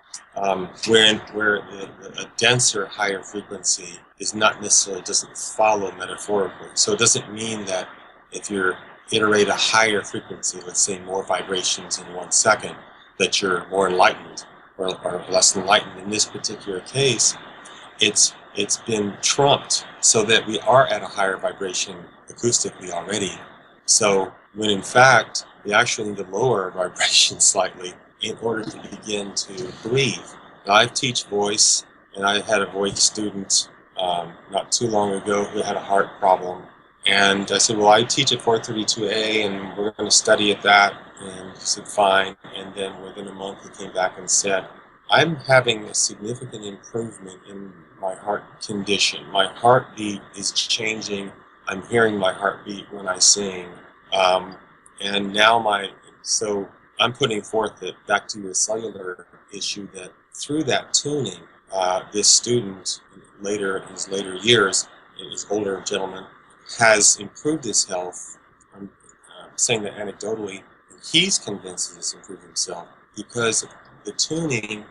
[SPEAKER 2] where a denser, higher frequency is not necessarily, doesn't follow metaphorically. So it doesn't mean that if you iterate a higher frequency, let's say more vibrations in 1 second, that you're more enlightened or less enlightened. In this particular case, it's been trumped so that we are at a higher vibration acoustically already. So when in fact we actually need to lower our vibration slightly in order to begin to breathe. Now, I teach voice, and I had a voice student not too long ago who had a heart problem. And I said, well, I teach at 432A, and we're going to study at that. And he said, fine. And then within a month, he came back and said, I'm having a significant improvement in my heart condition. My heartbeat is changing. I'm hearing my heartbeat when I sing. And now so I'm putting forth that, back to your cellular issue, that through that tuning, this student in his later years, his older gentleman, has improved his health. I'm saying that anecdotally, and he's convinced he's improved himself because the tuning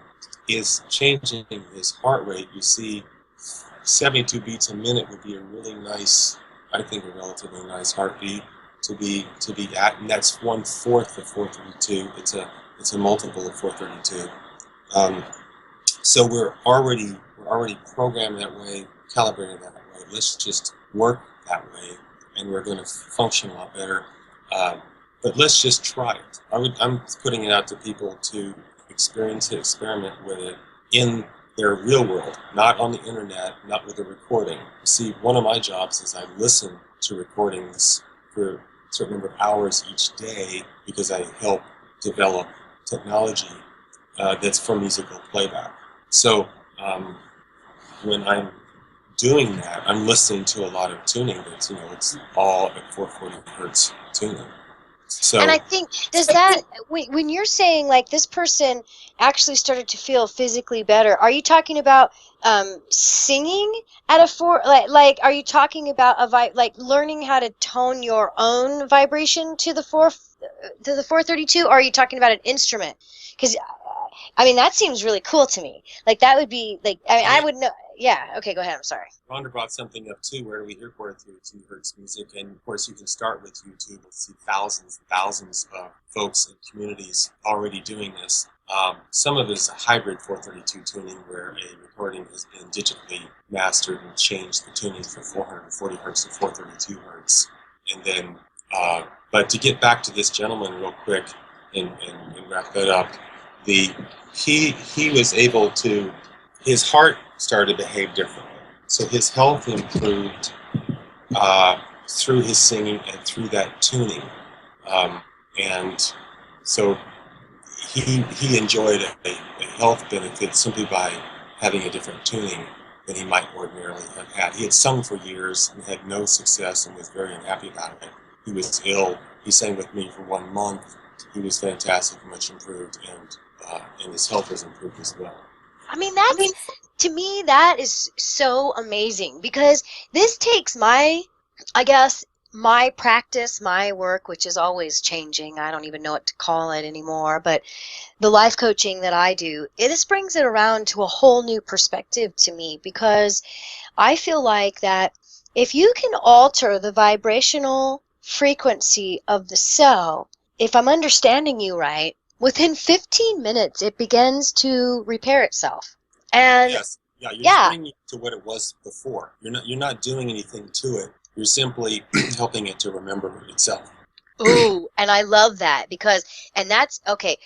[SPEAKER 2] is changing his heart rate. You see 72 beats a minute would be a really nice, I think, a relatively nice heartbeat to be at, and that's 1/4 of 432. It's a multiple of 432. So we're already programmed that way, calibrated that way. Let's just work that way, and we're going to function a lot better. But let's just try it. I'm putting it out to people to experience it, experiment with it in their real world, not on the internet, not with a recording. See, one of my jobs is I listen to recordings for a certain number of hours each day because I help develop technology that's for musical playback. So when I'm doing that, I'm listening to a lot of tuning that's, it's all at 440 hertz tuning. So,
[SPEAKER 1] and I think, does that, when you're saying like this person actually started to feel physically better, are you talking about singing at a like are you talking about like learning how to tone your own vibration to the 432, or are you talking about an instrument? Because I mean, that seems really cool to me. Like that would be like, I would know. Yeah. Okay. Go ahead. I'm sorry.
[SPEAKER 2] Rhonda brought something up too, where we hear 432 hertz music, and of course you can start with YouTube and see thousands and thousands of folks and communities already doing this. Some of it is a hybrid 432 tuning, where a recording has been digitally mastered and changed the tuning from 440 hertz to 432 hertz. And then, but to get back to this gentleman real quick and wrap that up, he was able to, his heart started to behave differently. So his health improved through his singing and through that tuning. And so he enjoyed a health benefit simply by having a different tuning than he might ordinarily have had. He had sung for years and had no success and was very unhappy about it. He was ill. He sang with me for 1 month. He was fantastic, much improved, and his health was improved as well.
[SPEAKER 1] I mean, to me, that is so amazing, because this takes my practice, my work, which is always changing. I don't even know what to call it anymore, but the life coaching that I do, this brings it around to a whole new perspective to me, because I feel like that if you can alter the vibrational frequency of the cell, if I'm understanding you right, within 15 minutes it begins to repair itself. And
[SPEAKER 2] yes, yeah, you're just bringing it to what it was before. You're not doing anything to it. You're simply helping it to remember itself.
[SPEAKER 1] Ooh, and I love that, and that's okay.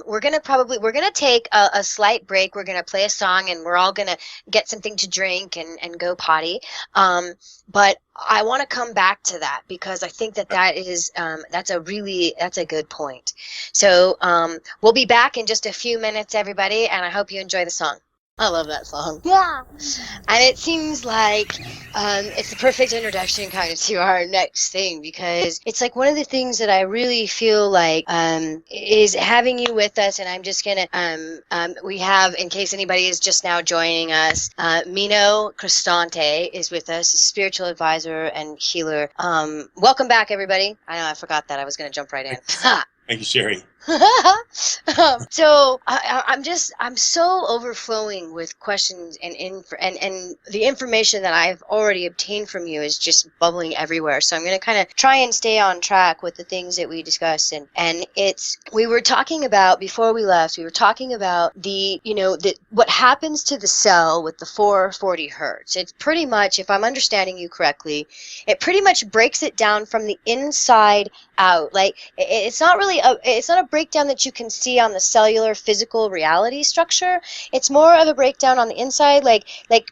[SPEAKER 1] We're gonna take a slight break. We're gonna play a song, and we're all gonna get something to drink and go potty. But I want to come back to that, because I think that is that's a good point. So we'll be back in just a few minutes, everybody, and I hope you enjoy the song. I love that song. Yeah. And it seems like it's the perfect introduction kind of to our next thing, because it's like one of the things that I really feel like is having you with us. And I'm just going to, we have, in case anybody is just now joining us, Mino Christante is with us, a spiritual advisor and healer. Welcome back, everybody. I know I forgot that. I was going to jump right in.
[SPEAKER 2] Thank you, Sherri.
[SPEAKER 1] So I'm so overflowing with questions and the information that I've already obtained from you is just bubbling everywhere. So I'm going to kind of try and stay on track with the things that we discussed. And we were talking about, before we left, we were talking about what happens to the cell with the 440 hertz. It's pretty much, if I'm understanding you correctly, it pretty much breaks it down from the inside out. Like it's not a breakdown that you can see on the cellular physical reality structure. It's more of a breakdown on the inside, like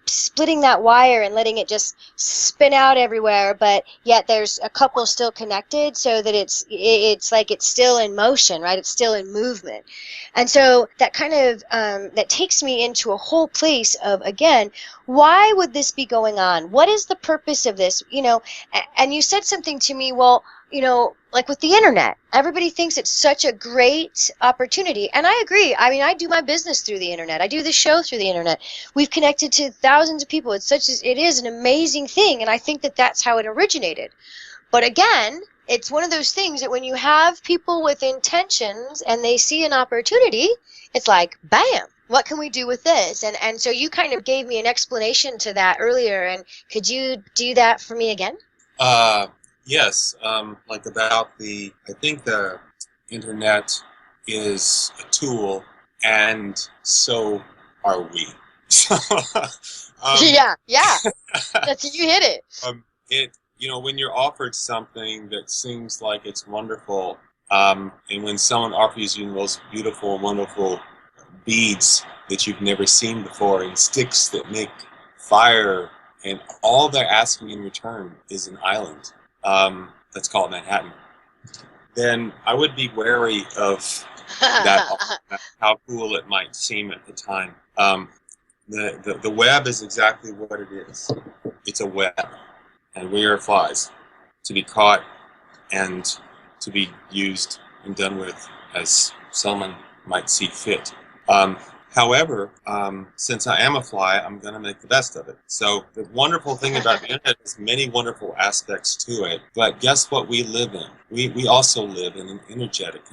[SPEAKER 1] splitting that wire and letting it just spin out everywhere, but yet there's a couple still connected, so that it's like it's still in motion, right? It's still in movement. And so that kind of that takes me into a whole place of, again, why would this be going on? What is the purpose of this? And you said something to me, well, like with the internet, everybody thinks it's such a great opportunity. And I agree. I mean, I do my business through the internet. I do this show through the internet. We've connected to thousands of people. It is an amazing thing. And I think that that's how it originated. But again, it's one of those things that when you have people with intentions and they see an opportunity, it's like, bam, what can we do with this? And so you kind of gave me an explanation to that earlier, and could you do that for me again?
[SPEAKER 2] Yes, like about I think the internet is a tool, and so are we. So,
[SPEAKER 1] Yeah, yeah, you hit it.
[SPEAKER 2] when you're offered something that seems like it's wonderful, and when someone offers you the most beautiful, wonderful beads that you've never seen before, and sticks that make fire, and all they're asking in return is an island, that's called Manhattan, then I would be wary of that, how cool it might seem at the time. The web is exactly what it is. It's a web, and we are flies, to be caught and to be used and done with as someone might see fit. However, since I am a fly, I'm going to make the best of it. So the wonderful thing about the internet is many wonderful aspects to it. But guess what we live in? We also live in an energetic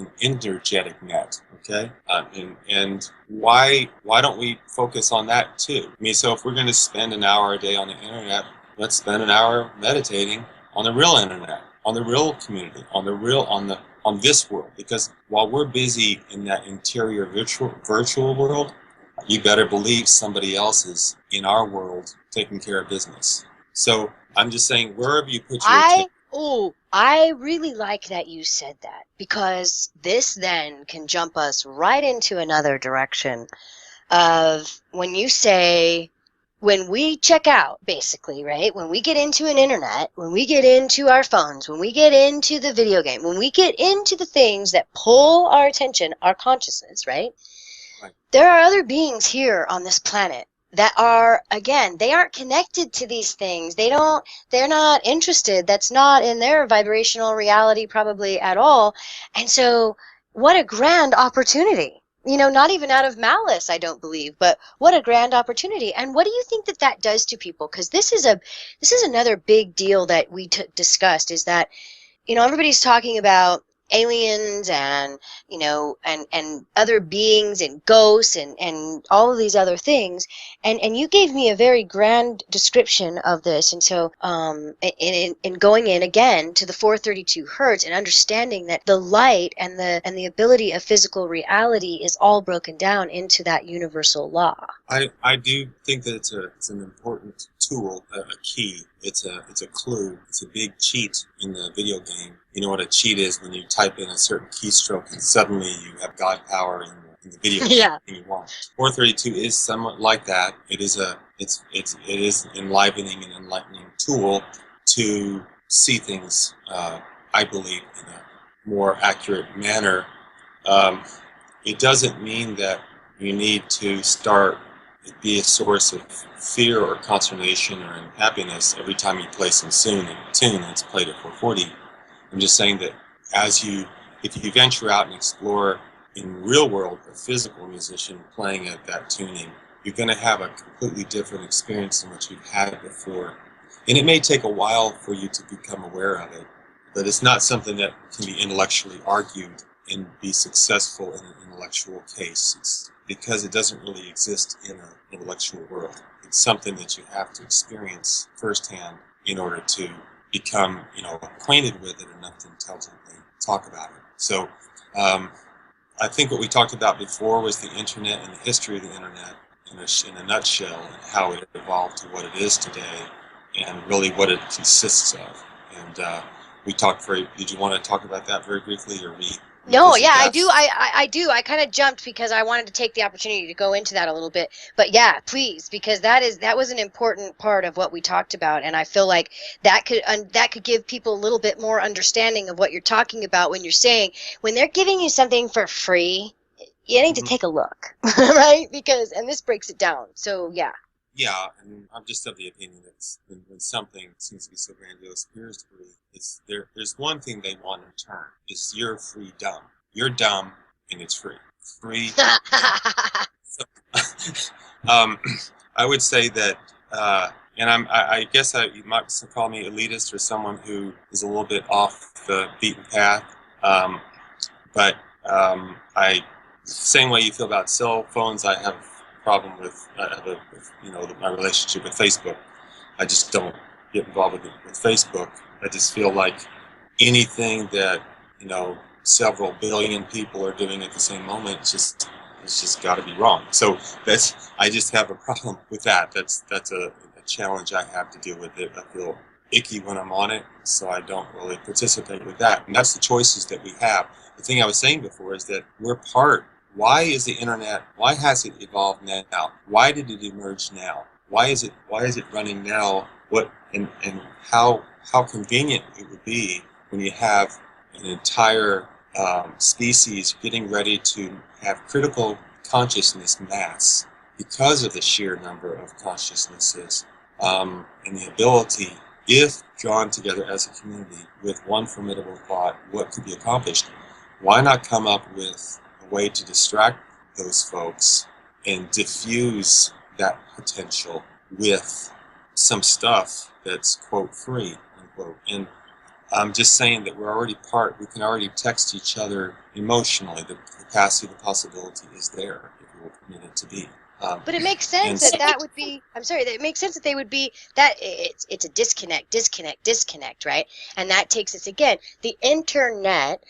[SPEAKER 2] net. Okay, and why don't we focus on that too? I mean, so if we're going to spend an hour a day on the internet, let's spend an hour meditating on the real internet, on the real community, on this world. Because while we're busy in that interior virtual world, you better believe somebody else is in our world taking care of business. So I'm just saying, wherever you put your attention.
[SPEAKER 1] I really like that you said that, because this then can jump us right into another direction of when you say, when we check out, basically, right? When we get into an internet, when we get into our phones, when we get into the video game, when we get into the things that pull our attention, our consciousness, right?
[SPEAKER 2] Right.
[SPEAKER 1] There are other beings here on this planet that are, again, they aren't connected to these things. They're not interested. That's not in their vibrational reality probably at all. And so what a grand opportunity. Not even out of malice, I don't believe, but what a grand opportunity. And what do you think that does to people? Because this is another big deal that we discussed, is that, everybody's talking about aliens and, and other beings and ghosts and all of these other things. And you gave me a very grand description of this. And so in going in again to the 432 hertz and understanding that the light and the ability of physical reality is all broken down into that universal law.
[SPEAKER 2] I do think that it's an important tool, a key. It's a clue. It's a big cheat in the video game. You know what a cheat is? When you type in a certain keystroke and suddenly you have God power in the video game.
[SPEAKER 1] Yeah.
[SPEAKER 2] You want. 432 is somewhat like that. It is it is enlivening and enlightening tool to see things, I believe, in a more accurate manner. It doesn't mean that you need to be a source of fear or consternation or unhappiness every time you play some tune that's played at 440. I'm just saying that if you venture out and explore in real world a physical musician playing at that tuning, you're going to have a completely different experience than what you've had before. And it may take a while for you to become aware of it, but it's not something that can be intellectually argued and be successful in an intellectual case. It's because it doesn't really exist in an intellectual world. It's something that you have to experience firsthand in order to become, acquainted with it enough to intelligently talk about it. So I think what we talked about before was the internet and the history of the internet in a nutshell, and how it evolved to what it is today, and really what it consists of. And we talked did you want to talk about that very briefly, or
[SPEAKER 1] No, yeah, I do. I do. I kind of jumped because I wanted to take the opportunity to go into that a little bit. But yeah, please, because that was an important part of what we talked about, and I feel like that could give people a little bit more understanding of what you're talking about when you're saying, when they're giving you something for free, you need to take a look, right? And this breaks it down. So yeah.
[SPEAKER 2] Yeah, and I'm just of the opinion that when something seems to be so grandiose appears to be, there's one thing they want in return. It's your free dumb. You're dumb, and it's free. Free. So, I would say that, and I guess you might call me elitist or someone who is a little bit off the beaten path, but same way you feel about cell phones, I have a problem with, my relationship with Facebook. I just don't get involved with Facebook. I just feel like anything that, several billion people are doing at the same moment, it's just got to be wrong. So I just have a problem with that. That's a challenge I have to deal with. It. I feel icky when I'm on it, so I don't really participate with that. And that's the choices that we have. The thing I was saying before is that we're part. Why is the internet? Why has it evolved now? Why did it emerge now? Why is it running now? What and how convenient it would be when you have an entire species getting ready to have critical consciousness mass because of the sheer number of consciousnesses and the ability, if drawn together as a community with one formidable thought, what could be accomplished. Why not come up with a way to distract those folks and diffuse that potential with some stuff that's, quote, free, unquote. And I'm just saying that we're already we can already text each other emotionally. The capacity, the possibility is there if we will permit it to be.
[SPEAKER 1] But it makes sense that would be, I'm sorry, that it makes sense that they would be, that it's a disconnect, right? And that takes us, again, the internet.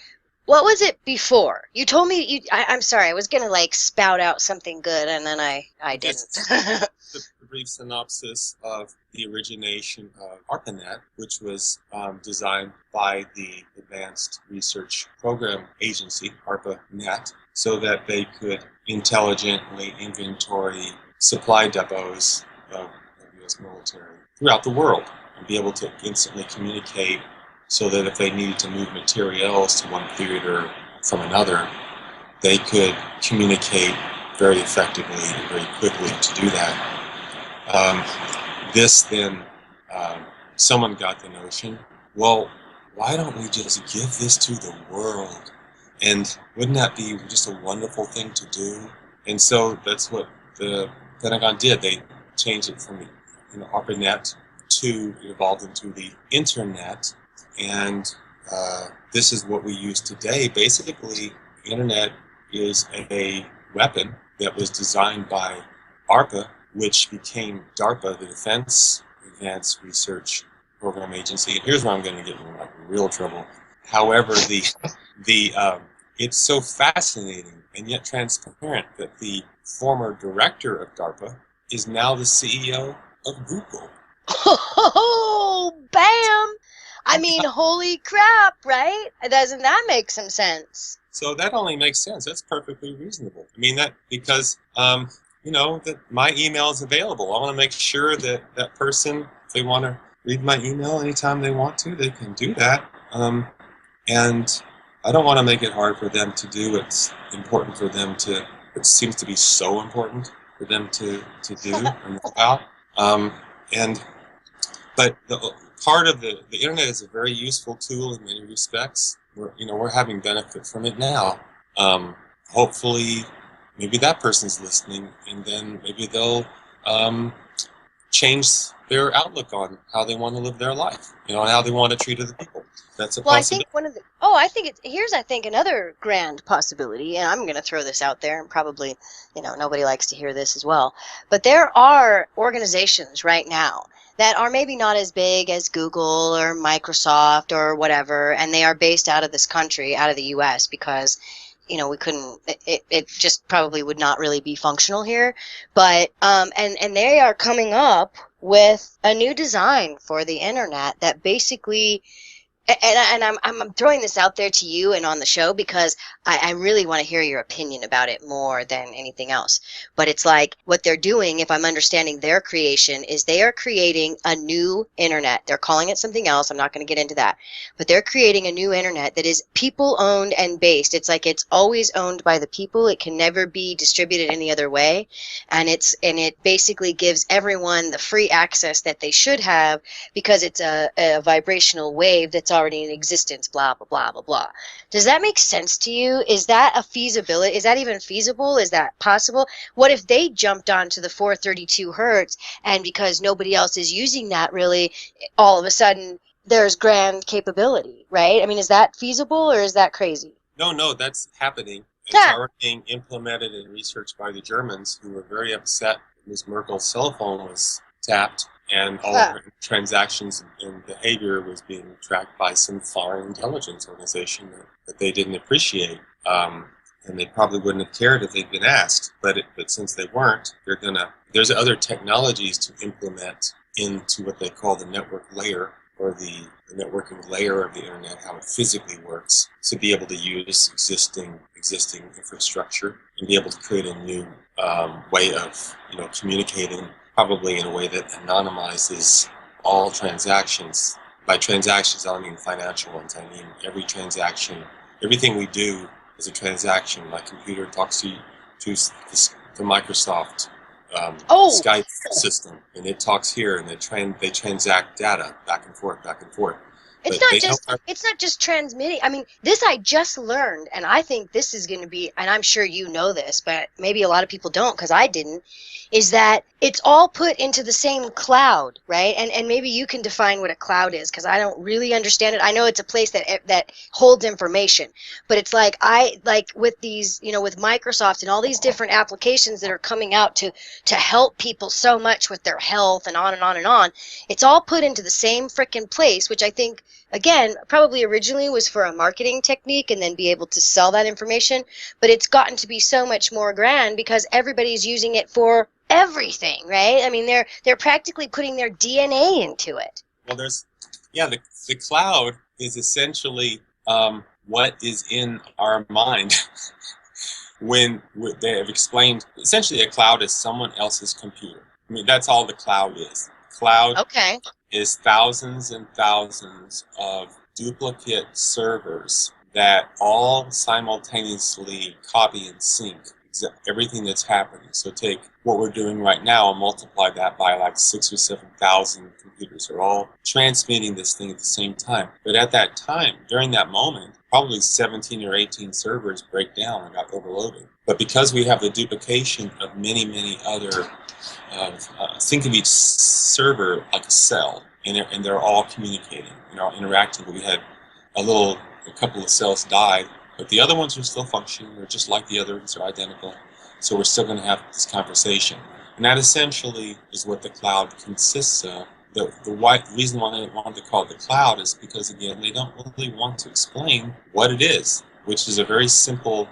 [SPEAKER 1] What was it before? You told me, I'm sorry, I was going to spout out something good and then I didn't.
[SPEAKER 2] The brief synopsis of the origination of ARPANET, which was designed by the Advanced Research Program Agency, ARPANET, so that they could intelligently inventory supply depots of the U.S. military throughout the world and be able to instantly communicate so that if they needed to move materials to one theater from another, they could communicate very effectively and very quickly to do that. Someone got the notion, well, why don't we just give this to the world? And wouldn't that be just a wonderful thing to do? And so that's what the Pentagon did. They changed it from ARPANET to, it evolved into the Internet. And this is what we use today. Basically, the Internet is a weapon that was designed by ARPA, which became DARPA, the Defense Advanced Research Program Agency. And here's where I'm going to get in real trouble. However, it's so fascinating and yet transparent that the former director of DARPA is now the CEO of Google.
[SPEAKER 1] Oh, bam! I mean, holy crap, right? Doesn't that make some sense?
[SPEAKER 2] So that only makes sense. That's perfectly reasonable. I mean, that because that my email is available. I want to make sure that that person, if they want to read my email anytime they want to, they can do that. And I don't want to make it hard for them to do what's important for them to, it seems to be so important for them to do and know about. But the part of the internet is a very useful tool in many respects. We're having benefit from it now. Hopefully, maybe that person's listening, and then maybe they'll change their outlook on how they want to live their life, and how they want to treat other people. That's a possibility.
[SPEAKER 1] I think here's another grand possibility, and I'm going to throw this out there, and probably, nobody likes to hear this as well, but there are organizations right now that are maybe not as big as Google or Microsoft or whatever, and they are based out of this country, out of the U.S., because we couldn't, it just probably would not really be functional here. But, and they are coming up with a new design for the internet that basically, and I'm throwing this out there to you and on the show because I really want to hear your opinion about it more than anything else. But it's like what they're doing, if I'm understanding their creation, is they are creating a new internet. They're calling it something else. I'm not going to get into that. But they're creating a new internet that is people-owned and based. It's like it's always owned by the people. It can never be distributed any other way. And it basically gives everyone the free access that they should have because it's a vibrational wave that's already in existence, blah, blah, blah, blah, blah. Does that make sense to you? Is that a feasibility? Is that even feasible? Is that possible? What if they jumped onto the 432 hertz and because nobody else is using that really, all of a sudden there's grand capability, right? I mean, is that feasible or is that crazy?
[SPEAKER 2] No, that's happening. It's already being implemented and researched by the Germans, who were very upset Ms. Merkel's cell phone was tapped and all of her transactions and behavior was being tracked by some foreign intelligence organization that they didn't appreciate. And they probably wouldn't have cared if they'd been asked. But since they weren't, there's other technologies to implement into what they call the network layer, or the networking layer of the internet, how it physically works, to be able to use existing infrastructure and be able to create a new way of communicating, probably in a way that anonymizes all transactions. By transactions, I don't mean financial ones. I mean every transaction, everything we do is a transaction. My computer talks to the Microsoft Skype system, and it talks here, and they transact data back and forth.
[SPEAKER 1] It's not just transmitting. I mean, this I just learned, and I think this is going to be, and I'm sure you know this, but maybe a lot of people don't because I didn't, is that it's all put into the same cloud, right? And maybe you can define what a cloud is because I don't really understand it. I know it's a place that holds information, but it's like with these, with Microsoft and all these different applications that are coming out to help people so much with their health and on and on and on. It's all put into the same frickin' place, which I think, again, probably originally was for a marketing technique and then be able to sell that information. But it's gotten to be so much more grand because everybody's using it for everything, right? I mean, they're practically putting their DNA into it.
[SPEAKER 2] Well, the cloud is essentially what is in our mind. When they have explained, essentially a cloud is someone else's computer. I mean, that's all the cloud is. Cloud is thousands and thousands of duplicate servers that all simultaneously copy and sync everything that's happening. So take what we're doing right now and multiply that by like 6,000 or 7,000 computers. They're all transmitting this thing at the same time. But at that time, during that moment, probably 17 or 18 servers break down and got overloaded. But because we have the duplication of many, many other, think of each server like a cell, and they're all communicating, interacting. But we had a couple of cells died, but the other ones are still functioning. They're just like the others, they're identical. So we're still going to have this conversation. And that essentially is what the cloud consists of. The reason why they wanted to call it the cloud is because, again, they don't really want to explain what it is, which is a very simple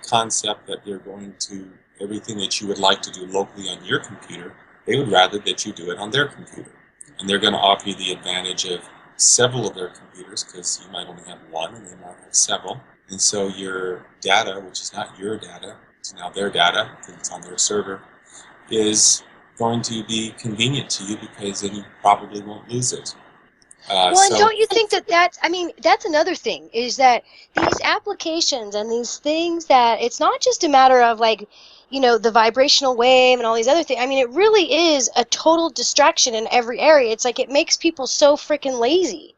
[SPEAKER 2] concept that they're going to, everything that you would like to do locally on your computer, they would rather that you do it on their computer. And they're going to offer you the advantage of several of their computers, because you might only have one and they might have several. And so your data, which is not your data, it's now their data, because it's on their server, is going to be convenient to you because then you probably won't lose it.
[SPEAKER 1] And don't you think that's another thing, is that these applications and these things, that it's not just a matter of the vibrational wave and all these other things. I mean, it really is a total distraction in every area. It's like it makes people so freaking lazy.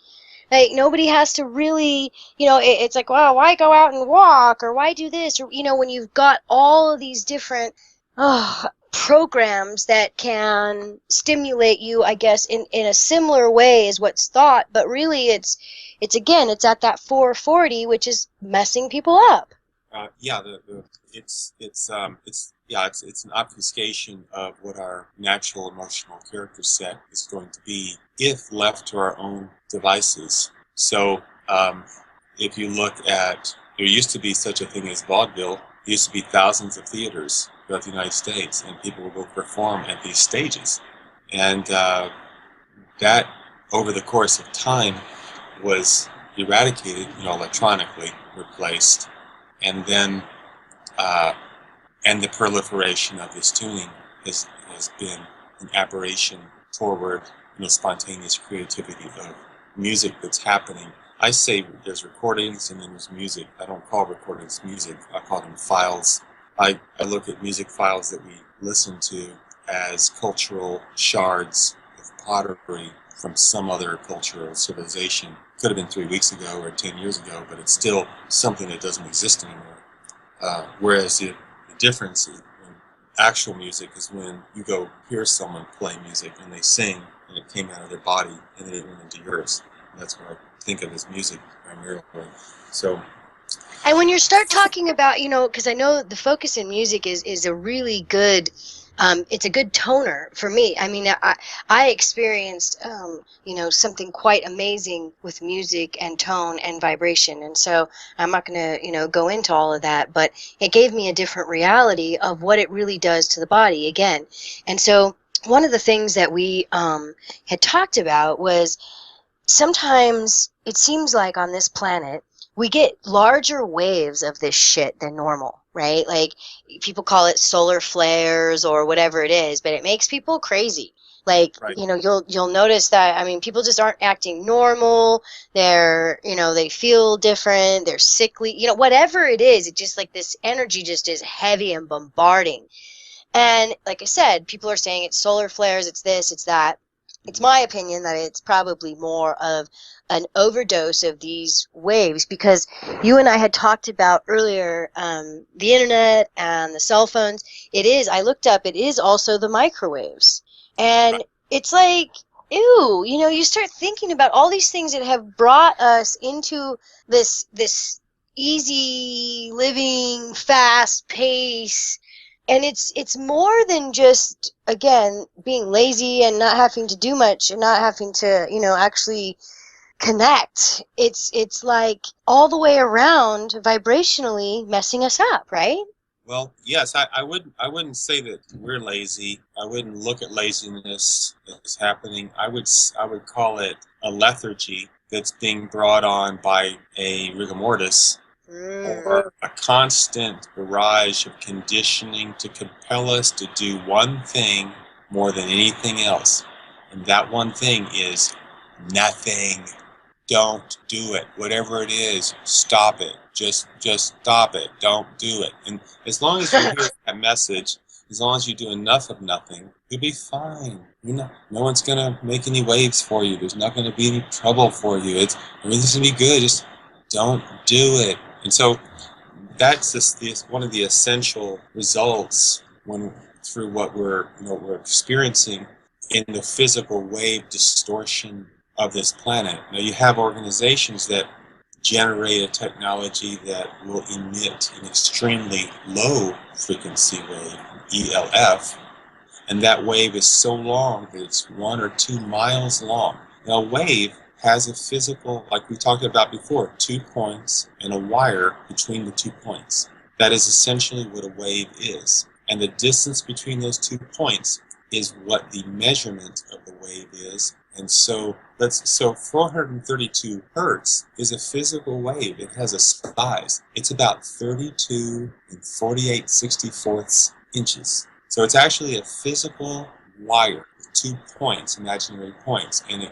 [SPEAKER 1] Like, nobody has to really, it's like, well, why go out and walk, or why do this, or, when you've got all of these different programs that can stimulate you, I guess, in a similar way as what's thought, but really it's at that 440, which is messing people up.
[SPEAKER 2] It's an obfuscation of what our natural emotional character set is going to be if left to our own devices. So if you look at, there used to be such a thing as vaudeville. There used to be thousands of theaters throughout the United States, and people would go perform at these stages. And that, over the course of time, was eradicated, electronically replaced. And then and the proliferation of this tuning has been an aberration toward spontaneous creativity of music that's happening. I say there's recordings and then there's music. I don't call recordings music. I call them files. I look at music files that we listen to as cultural shards of pottery from some other culture or civilization. Could have been 3 weeks ago or 10 years ago, but it's still something that doesn't exist anymore. Whereas the difference in actual music is when you go hear someone play music and they sing and it came out of their body and then it went into yours. And that's what I think of as music primarily. So
[SPEAKER 1] And when you start talking about, because I know the focus in music is a really good, it's a good toner for me. I mean, I experienced, something quite amazing with music and tone and vibration. And so I'm not going to, go into all of that, but it gave me a different reality of what it really does to the body again. And so one of the things that we had talked about was sometimes it seems like on this planet we get larger waves of this shit than normal, right? Like people call it solar flares or whatever it is, but it makes people crazy. Like,
[SPEAKER 2] Right.
[SPEAKER 1] you'll notice that, I mean, people just aren't acting normal. They're, they feel different. They're sickly, whatever it is, it just like this energy just is heavy and bombarding. And like I said, people are saying it's solar flares, it's this, it's that. It's my opinion that it's probably more of an overdose of these waves, because you and I had talked about earlier the internet and the cell phones. I looked up, it is also the microwaves. And it's like, ew, you start thinking about all these things that have brought us into this easy living, fast pace, and it's more than just, again, being lazy and not having to do much and not having to actually connect. It's like all the way around vibrationally messing us up, right?
[SPEAKER 2] Well, yes, I wouldn't say that we're lazy. I wouldn't look at laziness as happening. I would call it a lethargy that's being brought on by a rigor mortis, or a constant barrage of conditioning to compel us to do one thing more than anything else. And that one thing is nothing. Don't do it. Whatever it is, stop it. Just stop it. Don't do it. And as long as you hear that message, as long as you do enough of nothing, you'll be fine. No one's gonna make any waves for you. There's not gonna be any trouble for you. Everything's gonna be good. Just don't do it. And so that's one of the essential results through what we're experiencing in the physical wave distortion of this planet. Now you have organizations that generate a technology that will emit an extremely low frequency wave, ELF, and that wave is so long that it's 1 or 2 miles long. Now a wave has a physical, like we talked about before, 2 points and a wire between the 2 points. That is essentially what a wave is. And the distance between those 2 points is what the measurement of the wave is. And so 432 hertz is a physical wave. It has a size. It's about 32 and 48/64 inches. So it's actually a physical wire with 2 points, imaginary points, and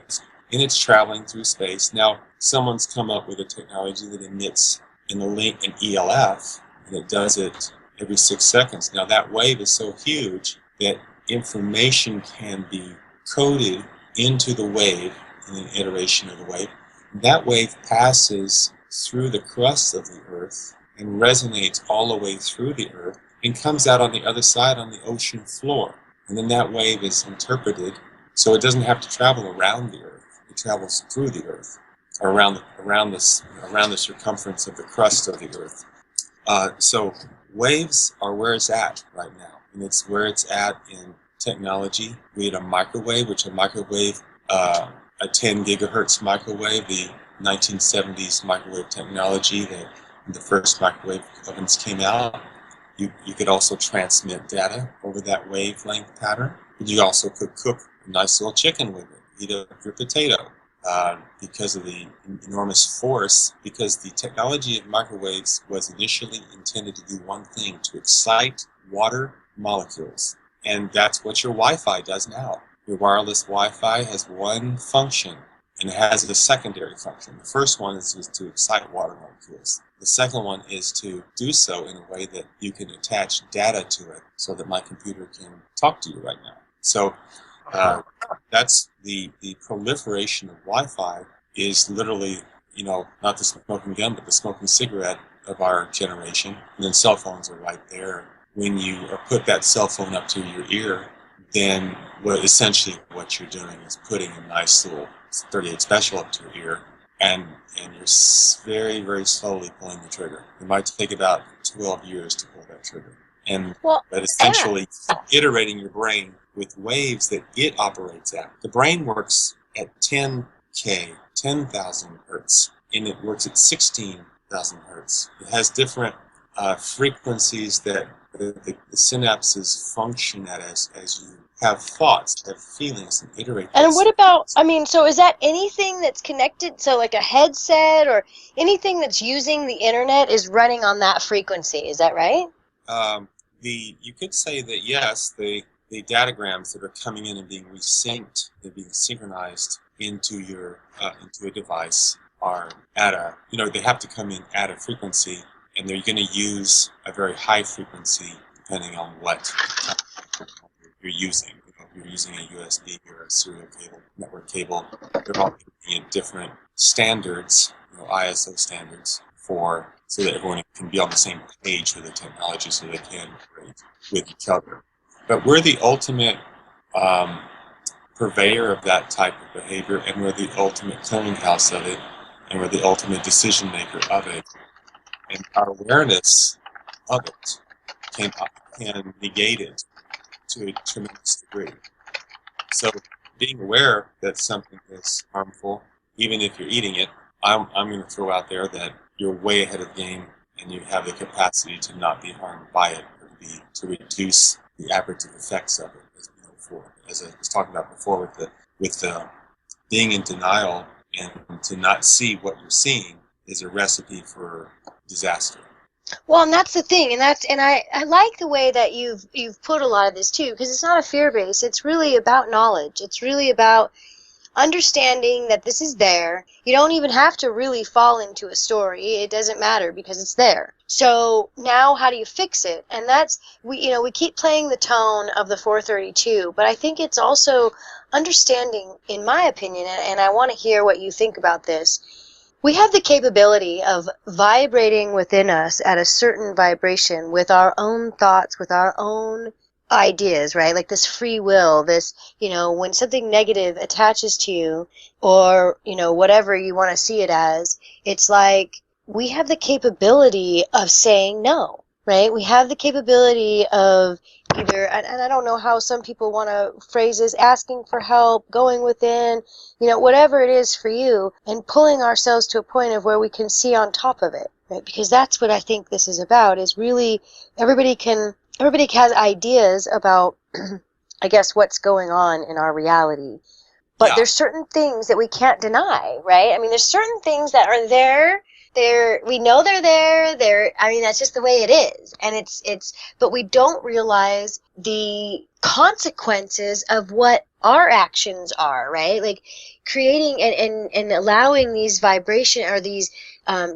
[SPEAKER 2] it's traveling through space. Now, someone's come up with a technology that emits an ELF, and it does it every 6 seconds. Now, that wave is so huge that information can be coded into the wave in an iteration of the wave. That wave passes through the crust of the Earth and resonates all the way through the Earth and comes out on the other side on the ocean floor. And then that wave is interpreted so it doesn't have to travel around the Earth. It travels through the Earth, or around the circumference of the crust of the Earth. So waves are where it's at right now, and it's where it's at in technology. We had a microwave, a 10 gigahertz microwave, the 1970s microwave technology, the first microwave ovens came out. You could also transmit data over that wavelength pattern, but you also could cook a nice little chicken with it, heat up your potato, because of the enormous force, because the technology of microwaves was initially intended to do one thing, to excite water molecules. And that's what your Wi-Fi does now. Your wireless Wi-Fi has one function, and it has a secondary function. The first one is to excite water molecules. The second one is to do so in a way that you can attach data to it so that my computer can talk to you right now. So that's the proliferation of Wi-Fi is literally, not the smoking gun, but the smoking cigarette of our generation. And then cell phones are right there. When you put that cell phone up to your ear, then essentially what you're doing is putting a nice little 38 special up to your ear, and you're very, very slowly pulling the trigger. It might take about 12 years to pull that trigger. But essentially iterating your brain with waves that it operates at. The brain works at 10K, 10,000 hertz, and it works at 16,000 hertz. It has different frequencies that the synapses function at as you have thoughts, have feelings, and iterate.
[SPEAKER 1] And what about, so is that anything that's connected, so like a headset or anything that's using the internet is running on that frequency, is that right?
[SPEAKER 2] You could say that yes, the datagrams that are coming in and being resynced, they're being synchronized into a device are at they have to come in at a frequency, and they're going to use a very high frequency depending on what you're using. If you're using a USB or a serial cable, network cable, they're all in different standards, ISO standards, so that everyone can be on the same page with the technology so they can integrate with each other. But we're the ultimate purveyor of that type of behavior, and we're the ultimate clearinghouse of it, and we're the ultimate decision maker of it. And our awareness of it can negate it to a tremendous degree. So being aware that something is harmful, even if you're eating it, I'm going to throw out there that you're way ahead of the game, and you have the capacity to not be harmed by it, or to reduce the aberrative effects of it. As I was talking about before, with being in denial and to not see what you're seeing is a recipe for disaster.
[SPEAKER 1] Well, and that's the thing, and I like the way that you've put a lot of this too, because it's not a fear base. It's really about knowledge. It's really about understanding that this is there. You don't even have to really fall into a story. It doesn't matter because it's there. So now how do you fix it? And that's, we keep playing the tone of the 432, but I think it's also understanding, in my opinion, and I want to hear what you think about this. We have the capability of vibrating within us at a certain vibration with our own thoughts, with our own ideas, right? Like this free will, this, when something negative attaches to you, or, whatever you want to see it as, it's like we have the capability of saying no, right? We have the capability of either, and I don't know how some people want to phrase this, asking for help, going within, whatever it is for you, and pulling ourselves to a point of where we can see on top of it, right? Because that's what I think this is about, is really everybody has ideas about, I guess, what's going on in our reality. But there's certain things that we can't deny, right? There's certain things that are there. We know they're there. That's just the way it is. And but we don't realize the consequences of what our actions are, right? Like creating and allowing these vibration or these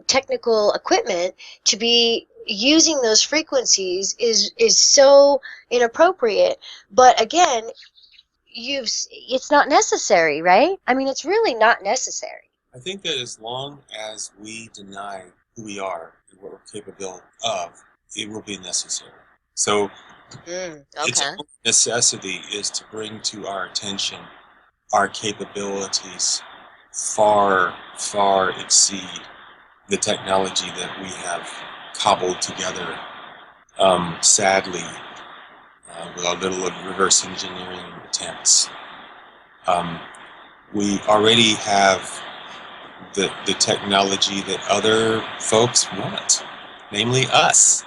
[SPEAKER 1] technical equipment to be using those frequencies is so inappropriate. But again, it's not necessary, right? It's really not necessary.
[SPEAKER 2] I think that as long as we deny who we are and what we're capable of, it will be necessary. So its only necessity is to bring to our attention our capabilities far, far exceed the technology that we have cobbled together, sadly, with a little of reverse engineering attempts. We already have the technology that other folks want, namely us.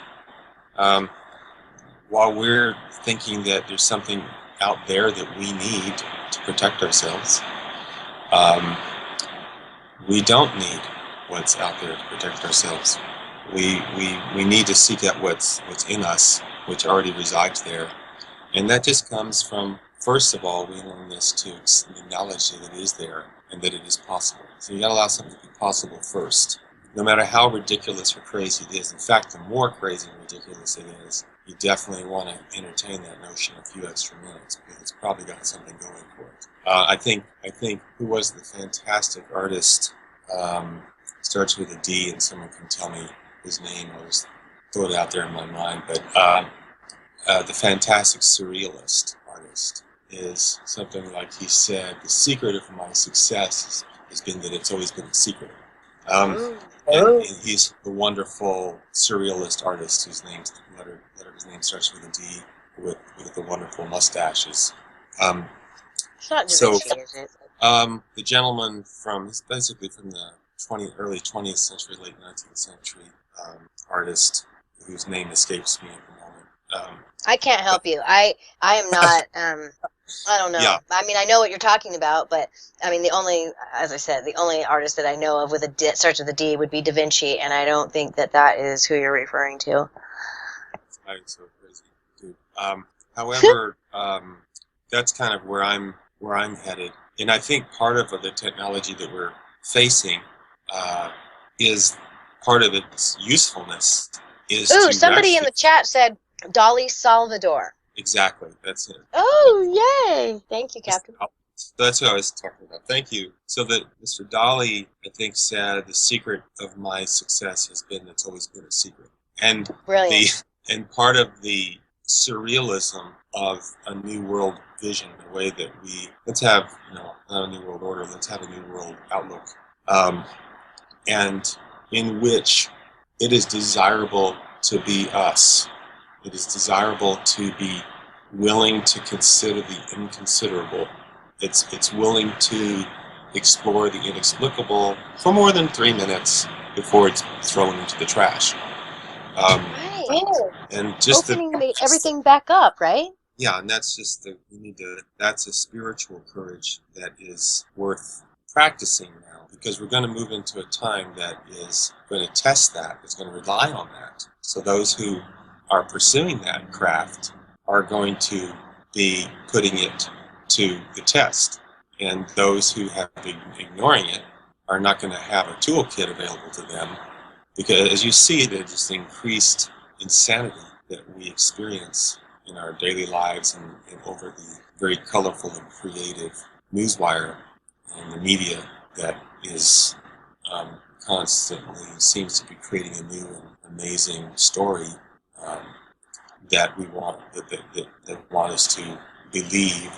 [SPEAKER 2] While we're thinking that there's something out there that we need to protect ourselves, we don't need what's out there to protect ourselves. We need to seek out what's in us, which already resides there. And that just comes from, first of all, willingness to acknowledge that it is there and that it is possible. So you got to allow something to be possible first, no matter how ridiculous or crazy it is. In fact, the more crazy and ridiculous it is, you definitely want to entertain that notion a few extra minutes, because it's probably got something going for it. I think who was the fantastic artist? Starts with a D, and someone can tell me his name. I'll just throw it out there in my mind. But the fantastic surrealist artist is something like he said, the secret of my success has been that it's always been a secret. Um,
[SPEAKER 1] Ooh.
[SPEAKER 2] and he's the wonderful surrealist artist whose letter of his name starts with a D, with the wonderful mustaches.
[SPEAKER 1] It's not Da
[SPEAKER 2] So,
[SPEAKER 1] Vinci, is it?
[SPEAKER 2] the gentleman he's basically from the early 20th century, late 19th century artist whose name escapes me at the moment.
[SPEAKER 1] I can't help you. I am not. I don't know.
[SPEAKER 2] Yeah.
[SPEAKER 1] I mean, I know what you're talking about, but I mean, as I said, the only artist that I know of with starts with a D would be Da Vinci, and I don't think that is who you're referring to.
[SPEAKER 2] I'm so crazy, dude. However, that's kind of where I'm headed, and I think part of the technology that we're facing is part of its usefulness is
[SPEAKER 1] Ooh,
[SPEAKER 2] to
[SPEAKER 1] somebody in
[SPEAKER 2] actually
[SPEAKER 1] the chat said Dolly Salvador.
[SPEAKER 2] exactly that's it.
[SPEAKER 1] Oh, yay! Thank you, Captain.
[SPEAKER 2] So that's what I was talking about. Thank you. So that Mr. Dolly, I think, said the secret of my success has been it's always been a secret, and
[SPEAKER 1] Brilliant.
[SPEAKER 2] and part of the surrealism of a new world vision, the way that let's have not a new world order, let's have a new world outlook, and in which it is desirable to be us. It is desirable to be willing to consider the inconsiderable. It's willing to explore the inexplicable for more than 3 minutes before it's thrown into the trash.
[SPEAKER 1] Right.
[SPEAKER 2] And just
[SPEAKER 1] opening everything back up, right?
[SPEAKER 2] Yeah, and that's just that's a spiritual courage that is worth practicing now, because we're going to move into a time that is going to test that, it's going to rely on that. So those who are pursuing that craft are going to be putting it to the test. And those who have been ignoring it are not going to have a toolkit available to them, because as you see, there's just increased insanity that we experience in our daily lives and over the very colorful and creative newswire and the media that is constantly seems to be creating a new and amazing story that we want that want us to believe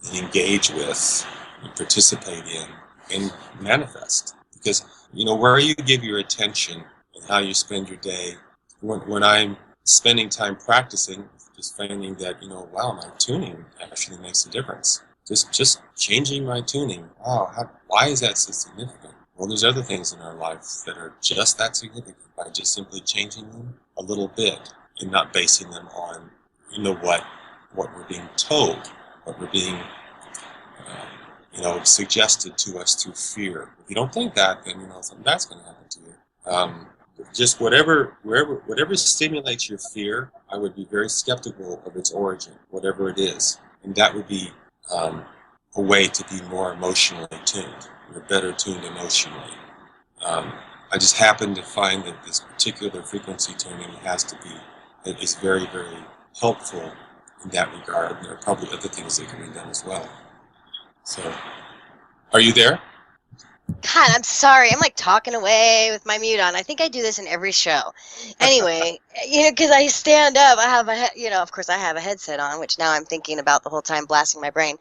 [SPEAKER 2] and engage with and participate in and manifest. Because where you give your attention and how you spend your day, when I'm spending time practicing, just finding that wow, my tuning actually makes a difference. Just changing my tuning. Wow, why is that so significant? Well, there's other things in our life that are just that significant by just simply changing them a little bit and not basing them on what we're being told, what we're being suggested to us through fear. If you don't think that, then something bad's going to happen to you. Just whatever stimulates your fear, I would be very skeptical of its origin, whatever it is, and that would be a way to be more emotionally tuned. You're better tuned emotionally. I just happen to find that this particular frequency tuning is very, very helpful in that regard. And there are probably other things that can be done as well. So, are you there?
[SPEAKER 1] God, I'm sorry. I'm like talking away with my mute on. I think I do this in every show. Anyway, because I stand up, of course I have a headset on, which now I'm thinking about the whole time, blasting my brain.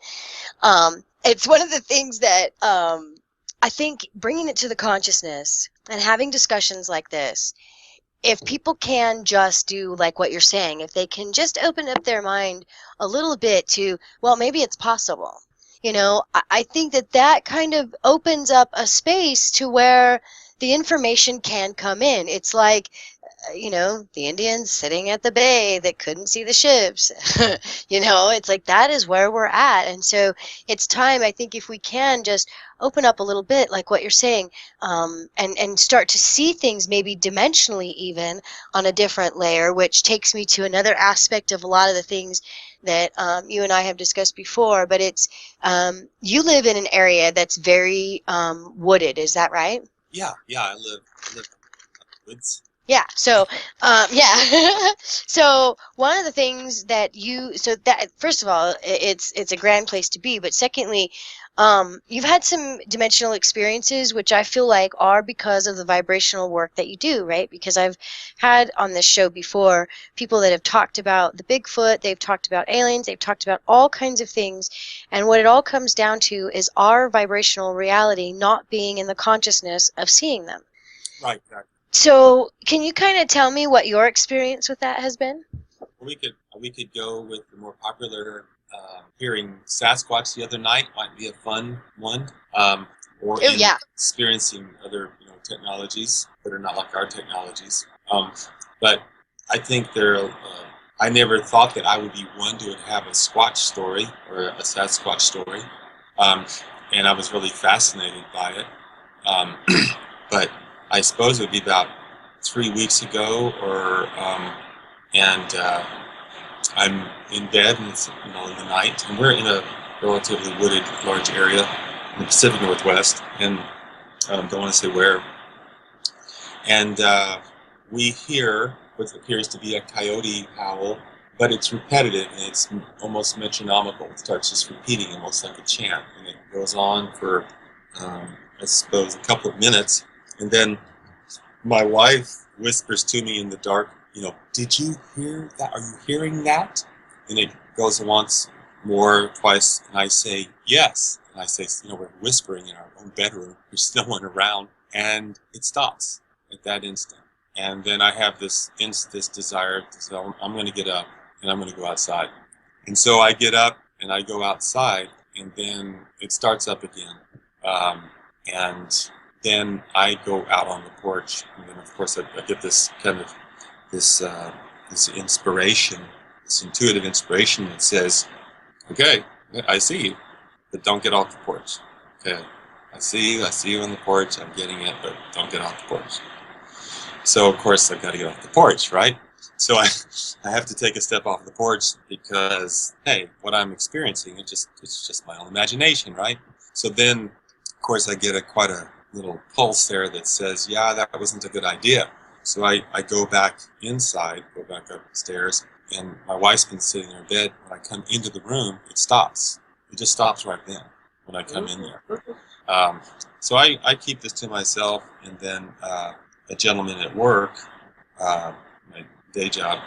[SPEAKER 1] It's one of the things that I think bringing it to the consciousness and having discussions like this, if people can just do like what you're saying, if they can just open up their mind a little bit to, well, maybe it's possible. I think that kind of opens up a space to where the information can come in. It's like, the Indians sitting at the bay that couldn't see the ships. It's like that is where we're at. And so it's time, I think, if we can just open up a little bit, like what you're saying, and start to see things maybe dimensionally even on a different layer, which takes me to another aspect of a lot of the things that you and I have discussed before. But it's you live in an area that's very wooded. Is that right?
[SPEAKER 2] Yeah, I live in the woods.
[SPEAKER 1] Yeah. So, yeah. So one of the things that that first of all, it's a grand place to be, but secondly, you've had some dimensional experiences, which I feel like are because of the vibrational work that you do, right? Because I've had on this show before people that have talked about the Bigfoot, they've talked about aliens, they've talked about all kinds of things, and what it all comes down to is our vibrational reality not being in the consciousness of seeing them.
[SPEAKER 2] Right, exactly.
[SPEAKER 1] So, can you kind of tell me what your experience with that has been?
[SPEAKER 2] We could go with the more popular hearing Sasquatch the other night might be a fun one, or
[SPEAKER 1] Oh,
[SPEAKER 2] in
[SPEAKER 1] yeah.
[SPEAKER 2] experiencing other technologies that are not like our technologies. But I think I never thought that I would be one to have a Squatch story or a Sasquatch story, and I was really fascinated by it. But I suppose it would be about 3 weeks ago, and I'm in bed, and it's in the night, and we're in a relatively wooded, large area in the Pacific Northwest, and don't want to say where. And we hear what appears to be a coyote howl, but it's repetitive and it's almost metronomical. It starts just repeating, almost like a chant, and it goes on for, I suppose, a couple of minutes, and then my wife whispers to me in the dark, did you hear that? Are you hearing that? And it goes once more, twice, and I say, yes. And I say, we're whispering in our own bedroom. There's no one around. And it stops at that instant. And then I have this desire to say, I'm going to get up and I'm going to go outside. And so I get up and I go outside, and then it starts up again. And then I go out on the porch, and then of course I get this kind of this inspiration, this intuitive inspiration that says, "Okay, I see you, but don't get off the porch. Okay, I see you on the porch. I'm getting it, but don't get off the porch." So of course I've got to get off the porch, right? So I have to take a step off the porch because, hey, what I'm experiencing, it's just my own imagination, right? So then, of course, I get quite a little pulse there that says, yeah, that wasn't a good idea. So I go back inside, go back upstairs, and my wife's been sitting in her bed. When I come into the room, it stops. It just stops right then when I come in there. So I keep this to myself, and then a gentleman at work, my day job,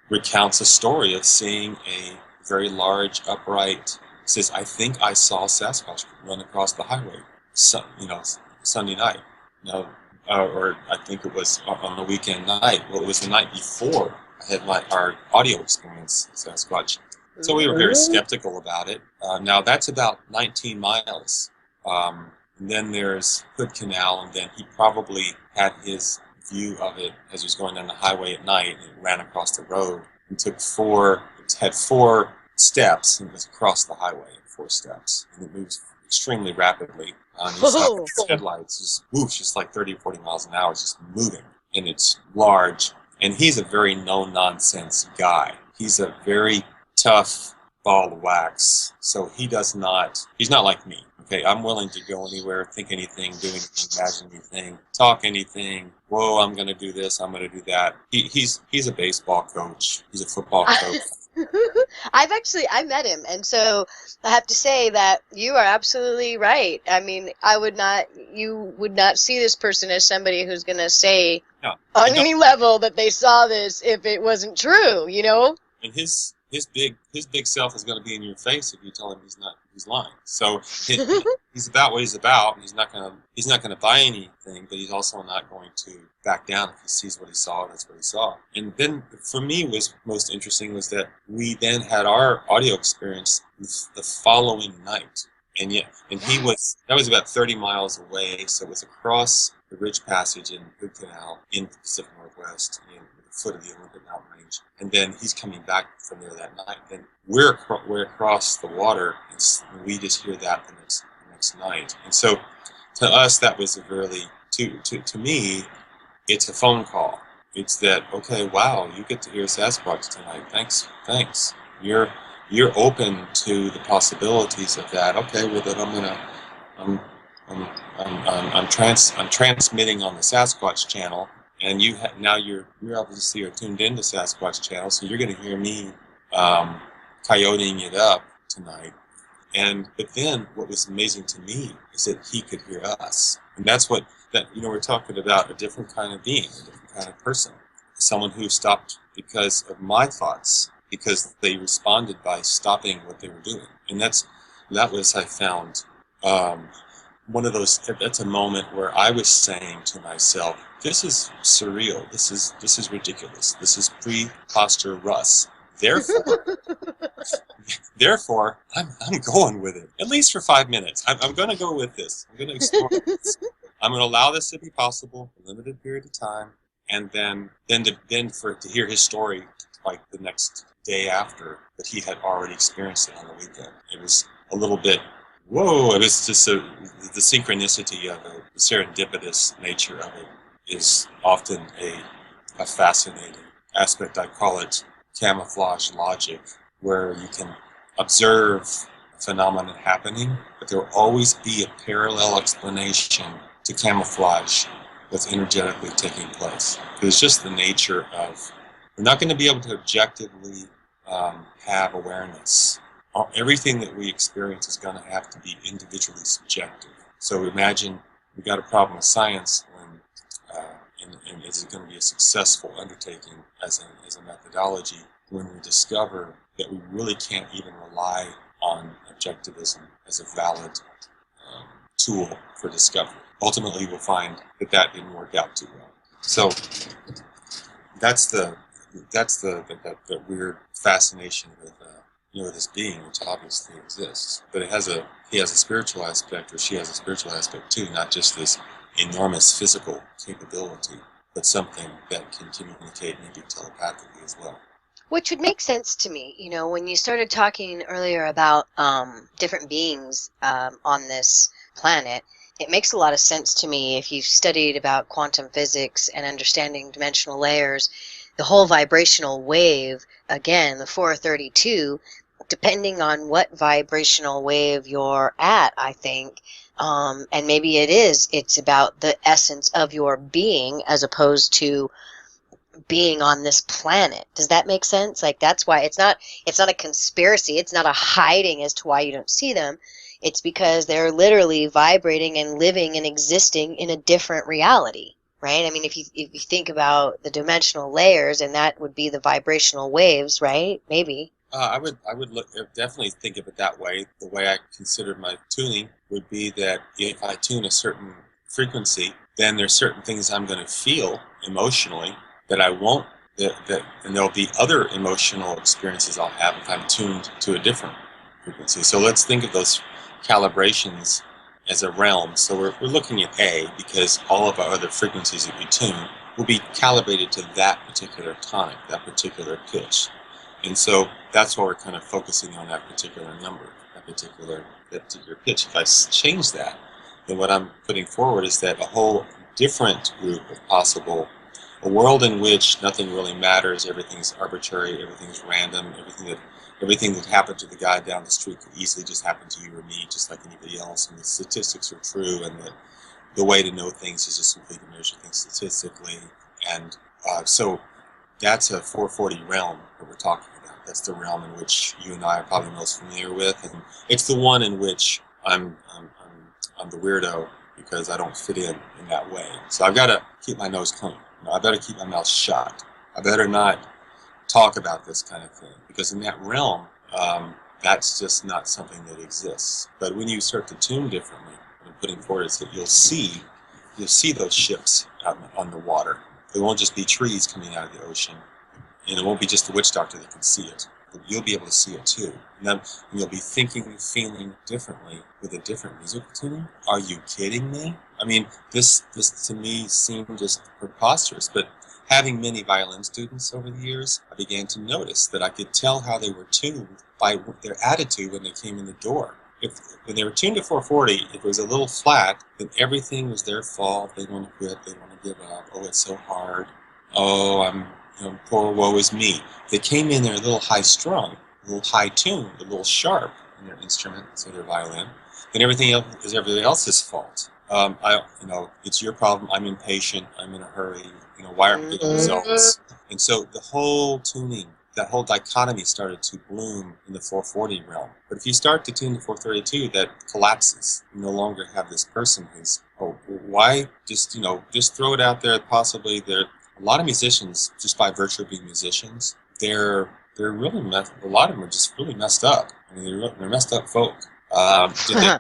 [SPEAKER 2] recounts a story of seeing a very large, upright, says, I think I saw Sasquatch run across the highway, Sunday night. Or I think it was on the weekend night. Well, it was the night before I had our audio experience, Sasquatch. So we were very skeptical about it. Now, that's about 19 miles. And then there's Hood Canal, and then he probably had his view of it as he was going down the highway at night, and it ran across the road. It had 4 steps, and it was across the highway in 4 steps, and it moves extremely rapidly. You saw its headlights just whoosh, just like 30 or 40 miles an hour, just moving, and it's large. And he's a very no-nonsense guy. He's a very tough ball of wax, so he's not like me. Okay, I'm willing to go anywhere, think anything, do anything, imagine anything, talk anything. Whoa, I'm going to do this, I'm going to do that. He's a baseball coach. He's a football coach.
[SPEAKER 1] I met him, and so I have to say that you are absolutely right. I mean, you would not see this person as somebody who's going to say on any level that they saw this if it wasn't true,
[SPEAKER 2] And his big self is going to be in your face if you tell him he's lying. So he's about what he's about. And he's not going to buy anything, but he's also not going to back down if he sees what he saw. That's what he saw. And then for me, was most interesting was that we then had our audio experience the following night, and that was about 30 miles away. So it was across the Ridge Passage in Hood Canal in the Pacific Northwest, in the foot of the Olympic Mountain Range. And then he's coming back from there that night. Then we're across the water, and we just hear that the next night. And so to us, that was a really, to me, it's a phone call. It's that, okay, wow, you get to hear Sasquatch tonight. Thanks. You're open to the possibilities of that. Okay, well then I'm I'm transmitting on the Sasquatch channel, and now you're obviously are tuned into Sasquatch channel, so you're going to hear me coyoting it up tonight. But then what was amazing to me is that he could hear us, and we're talking about a different kind of being, a different kind of person, someone who stopped because of my thoughts, because they responded by stopping what they were doing, and that was, I found, one of those. That's a moment where I was saying to myself, "This is surreal. This is ridiculous. This is preposterous." Therefore, I'm going with it, at least for 5 minutes. I'm going to go with this. I'm going to explore this. I'm going to allow this to be possible for a limited period of time, and then for it to hear his story like the next day after that he had already experienced it on the weekend. It was a little bit, whoa, it was just the synchronicity of it, the serendipitous nature of it is often a fascinating aspect. I call it camouflage logic, where you can observe a phenomenon happening, but there will always be a parallel explanation to camouflage what's energetically taking place. It's just the nature of, we're not going to be able to objectively have awareness. Everything that we experience is going to have to be individually subjective. So imagine we've got a problem with science, and is it going to be a successful undertaking as a methodology when we discover that we really can't even rely on objectivism as a valid tool for discovery. Ultimately, we'll find that didn't work out too well. So that's the weird fascination with this being, which obviously exists, but he has a spiritual aspect, or she has a spiritual aspect too, not just this enormous physical capability, but something that can communicate maybe telepathically as well.
[SPEAKER 1] Which would make sense to me, when you started talking earlier about different beings on this planet. It makes a lot of sense to me if you've studied about quantum physics and understanding dimensional layers. The whole vibrational wave, again, the 432, depending on what vibrational wave you're at, I think, and maybe it's about the essence of your being as opposed to being on this planet. Does that make sense? Like, that's why it's not a conspiracy. It's not a hiding as to why you don't see them. It's because they're literally vibrating and living and existing in a different reality, right? I mean, if you think about the dimensional layers, and that would be the vibrational waves, right? Maybe.
[SPEAKER 2] I would definitely think of it that way. The way I considered my tuning would be that if I tune a certain frequency, then there's certain things I'm going to feel emotionally that I won't, and there'll be other emotional experiences I'll have if I'm tuned to a different frequency. So let's think of those calibrations as a realm. So we're looking at A, because all of our other frequencies that we tune will be calibrated to that particular tonic, that particular pitch. And so that's why we're kind of focusing on that particular number, that particular pitch. If I change that, then what I'm putting forward is that a whole different group of possible, a world in which nothing really matters, everything's arbitrary, everything's random, everything that happened to the guy down the street could easily just happen to you or me, just like anybody else, and the statistics are true, and the way to know things is just simply to measure things statistically. And so that's a 440 realm that we're talking about. That's the realm in which you and I are probably most familiar with, and it's the one in which I'm the weirdo because I don't fit in that way. So I've got to keep my nose clean. I better keep my mouth shut. I better not talk about this kind of thing, because in that realm, that's just not something that exists. But when you start to tune differently, what I'm putting forward is that you'll see those ships out on the water. It won't just be trees coming out of the ocean, and it won't be just the witch doctor that can see it. But you'll be able to see it too. And then you'll be thinking and feeling differently with a different musical tuning. Are you kidding me? I mean, this to me seemed just preposterous. But having many violin students over the years, I began to notice that I could tell how they were tuned by their attitude when they came in the door. When they were tuned to 440, if it was a little flat, then everything was their fault. They want to quit. They want to give up. Oh, it's so hard. Oh, poor woe is me. They came in there a little high strung, a little high tuned, a little sharp in their instrument, so their violin. Then everything else is everybody else's fault. It's your problem. I'm impatient. I'm in a hurry. Why aren't we getting results? And so the whole tuning, that whole dichotomy started to bloom in the 440 realm. But if you start to tune the 432, that collapses. You no longer have this person who's, why just throw it out there. Possibly there, a lot of musicians, just by virtue of being musicians, they're really a lot of them are just really messed up. I mean, they're messed up folk. Did they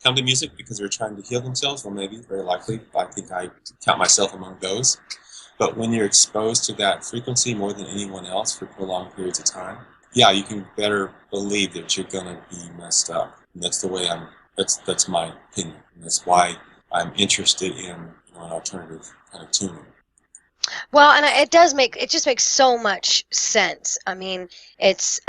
[SPEAKER 2] come to music because they're trying to heal themselves? Well, maybe, very likely. I think I count myself among those. But when you're exposed to that frequency more than anyone else for prolonged periods of time, yeah, you can better believe that you're going to be messed up. And that's the way that's my opinion. And that's why I'm interested in an alternative kind of tuning.
[SPEAKER 1] Well, and it just makes so much sense. I mean, it's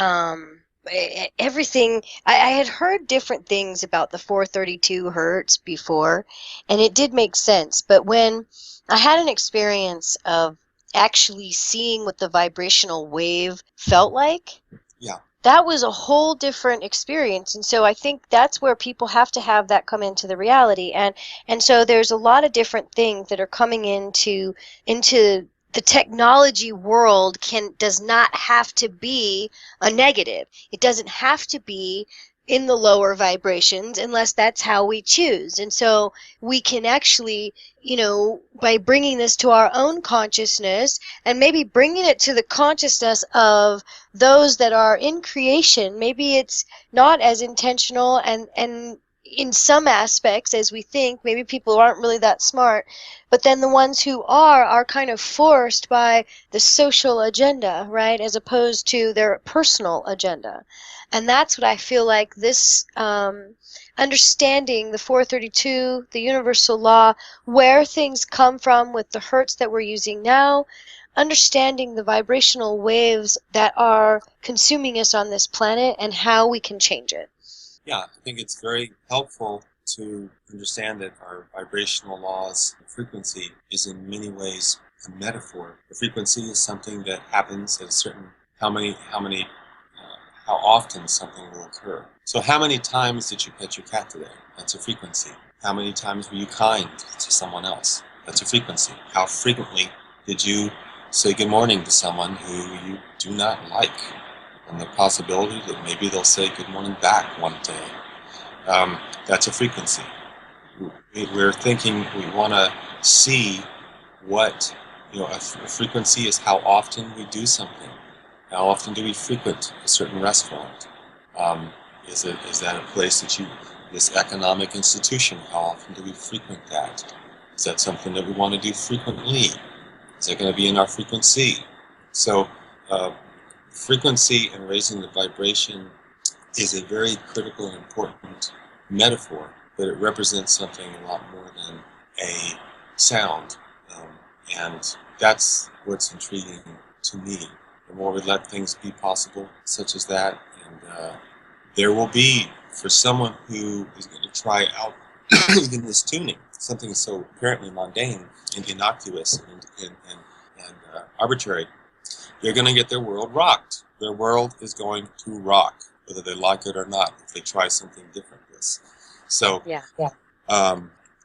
[SPEAKER 1] everything. I had heard different things about the 432 hertz before, and it did make sense. But when I had an experience of actually seeing what the vibrational wave felt like,
[SPEAKER 2] yeah,
[SPEAKER 1] that was a whole different experience. And so I think that's where people have to have that come into the reality. And so there's a lot of different things that are coming into the technology world does not have to be a negative. It doesn't have to be in the lower vibrations unless that's how we choose. And so we can actually, by bringing this to our own consciousness and maybe bringing it to the consciousness of those that are in creation, maybe it's not as intentional and in some aspects as we think. Maybe people aren't really that smart, but then the ones who are kind of forced by the social agenda, right, as opposed to their personal agenda. And that's what I feel like this understanding the 432, the universal law, where things come from with the hertz that we're using now, understanding the vibrational waves that are consuming us on this planet and how we can change it.
[SPEAKER 2] Yeah, I think it's very helpful to understand that our vibrational laws and frequency is in many ways a metaphor. The frequency is something that happens at a certain how often something will occur. So how many times did you pet your cat today? That's a frequency. How many times were you kind to someone else? That's a frequency. How frequently did you say good morning to someone who you do not like? And the possibility that maybe they'll say good morning back one day. That's a frequency. We're thinking we want to see what, a frequency is how often we do something. How often do we frequent a certain restaurant? Is that a place this economic institution, how often do we frequent that? Is that something that we want to do frequently? Is that going to be in our frequency? So frequency and raising the vibration is a very critical and important metaphor, but it represents something a lot more than a sound. And that's what's intriguing to me. The more we let things be possible, such as that, and there will be, for someone who is going to try out even this tuning, something so apparently mundane and innocuous and arbitrary, they're going to get their world rocked. Their world is going to rock, whether they like it or not, if they try something different. So,
[SPEAKER 1] Yeah.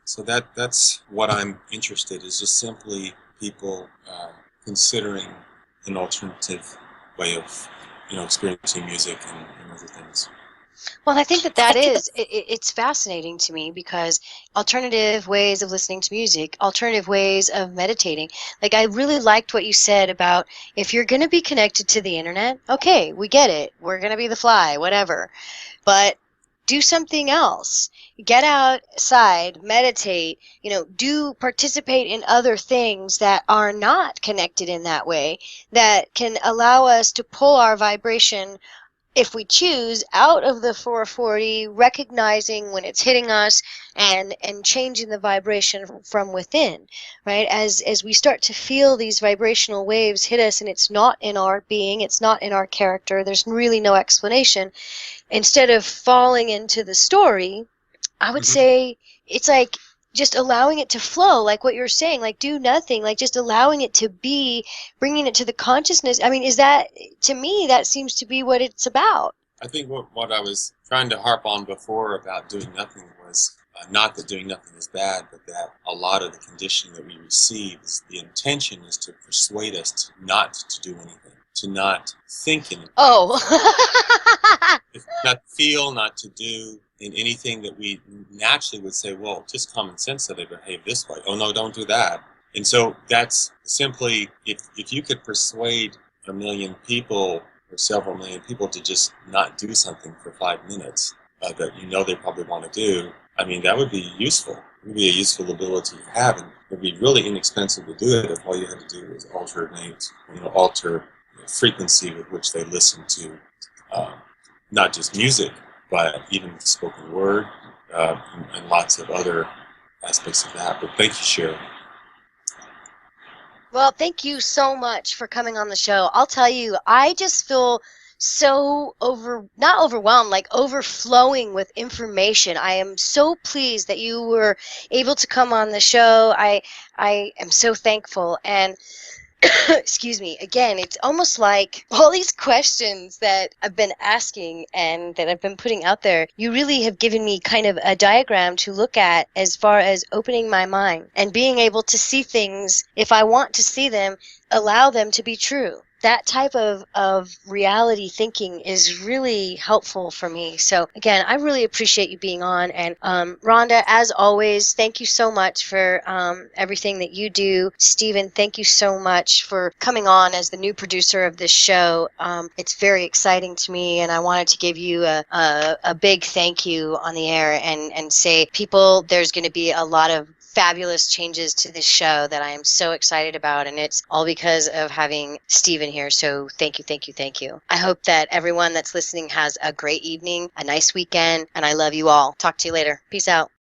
[SPEAKER 2] So that's what I'm interested in, is just simply people considering an alternative way of, experiencing music and other things.
[SPEAKER 1] Well, I think that it's fascinating to me because alternative ways of listening to music, alternative ways of meditating. Like, I really liked what you said about if you're going to be connected to the internet, okay, we get it. We're going to be the fly, whatever. But do something else. Get outside, meditate, participate in other things that are not connected in that way, that can allow us to pull our vibration, if we choose, out of the 440, recognizing when it's hitting us and changing the vibration from within, right? As we start to feel these vibrational waves hit us and it's not in our being, it's not in our character, there's really no explanation. Instead of falling into the story, I would say it's like just allowing it to flow, like what you're saying, like do nothing, like just allowing it to be, bringing it to the consciousness. I mean, to me, that seems to be what it's about.
[SPEAKER 2] I think what I was trying to harp on before about doing nothing was Not that doing nothing is bad, but that a lot of the conditioning that we receive is the intention is to persuade us to not to do anything, to not think anything.
[SPEAKER 1] Oh.
[SPEAKER 2] Not feel, not to do in anything that we naturally would say, well, just common sense that they behave this way. Oh, no, don't do that. And so that's simply, if you could persuade 1 million people or several million people to just not do something for 5 minutes that you know they probably want to do, I mean, that would be useful. It would be a useful ability to have, and it would be really inexpensive to do it if all you had to do was alter the frequency with which they listen to not just music, but even spoken word and lots of other aspects of that. But thank you, Sherri.
[SPEAKER 1] Well, thank you so much for coming on the show. I'll tell you, I just feel so not overwhelmed, like overflowing with information. I am so pleased that you were able to come on the show. I am so thankful. And excuse me, again, it's almost like all these questions that I've been asking and that I've been putting out there, you really have given me kind of a diagram to look at as far as opening my mind and being able to see things, if I want to see them, allow them to be true. That type of reality thinking is really helpful for me. So again, I really appreciate you being on. And Rhonda, as always, thank you so much for everything that you do. Stephen, thank you so much for coming on as the new producer of this show. It's very exciting to me, and I wanted to give you a big thank you on the air and say, people, there's going to be a lot of fabulous changes to this show that I am so excited about, and it's all because of having Stephen here. So thank you, thank you, thank you. I hope that everyone that's listening has a great evening, a nice weekend, and I love you all. Talk to you later. Peace out.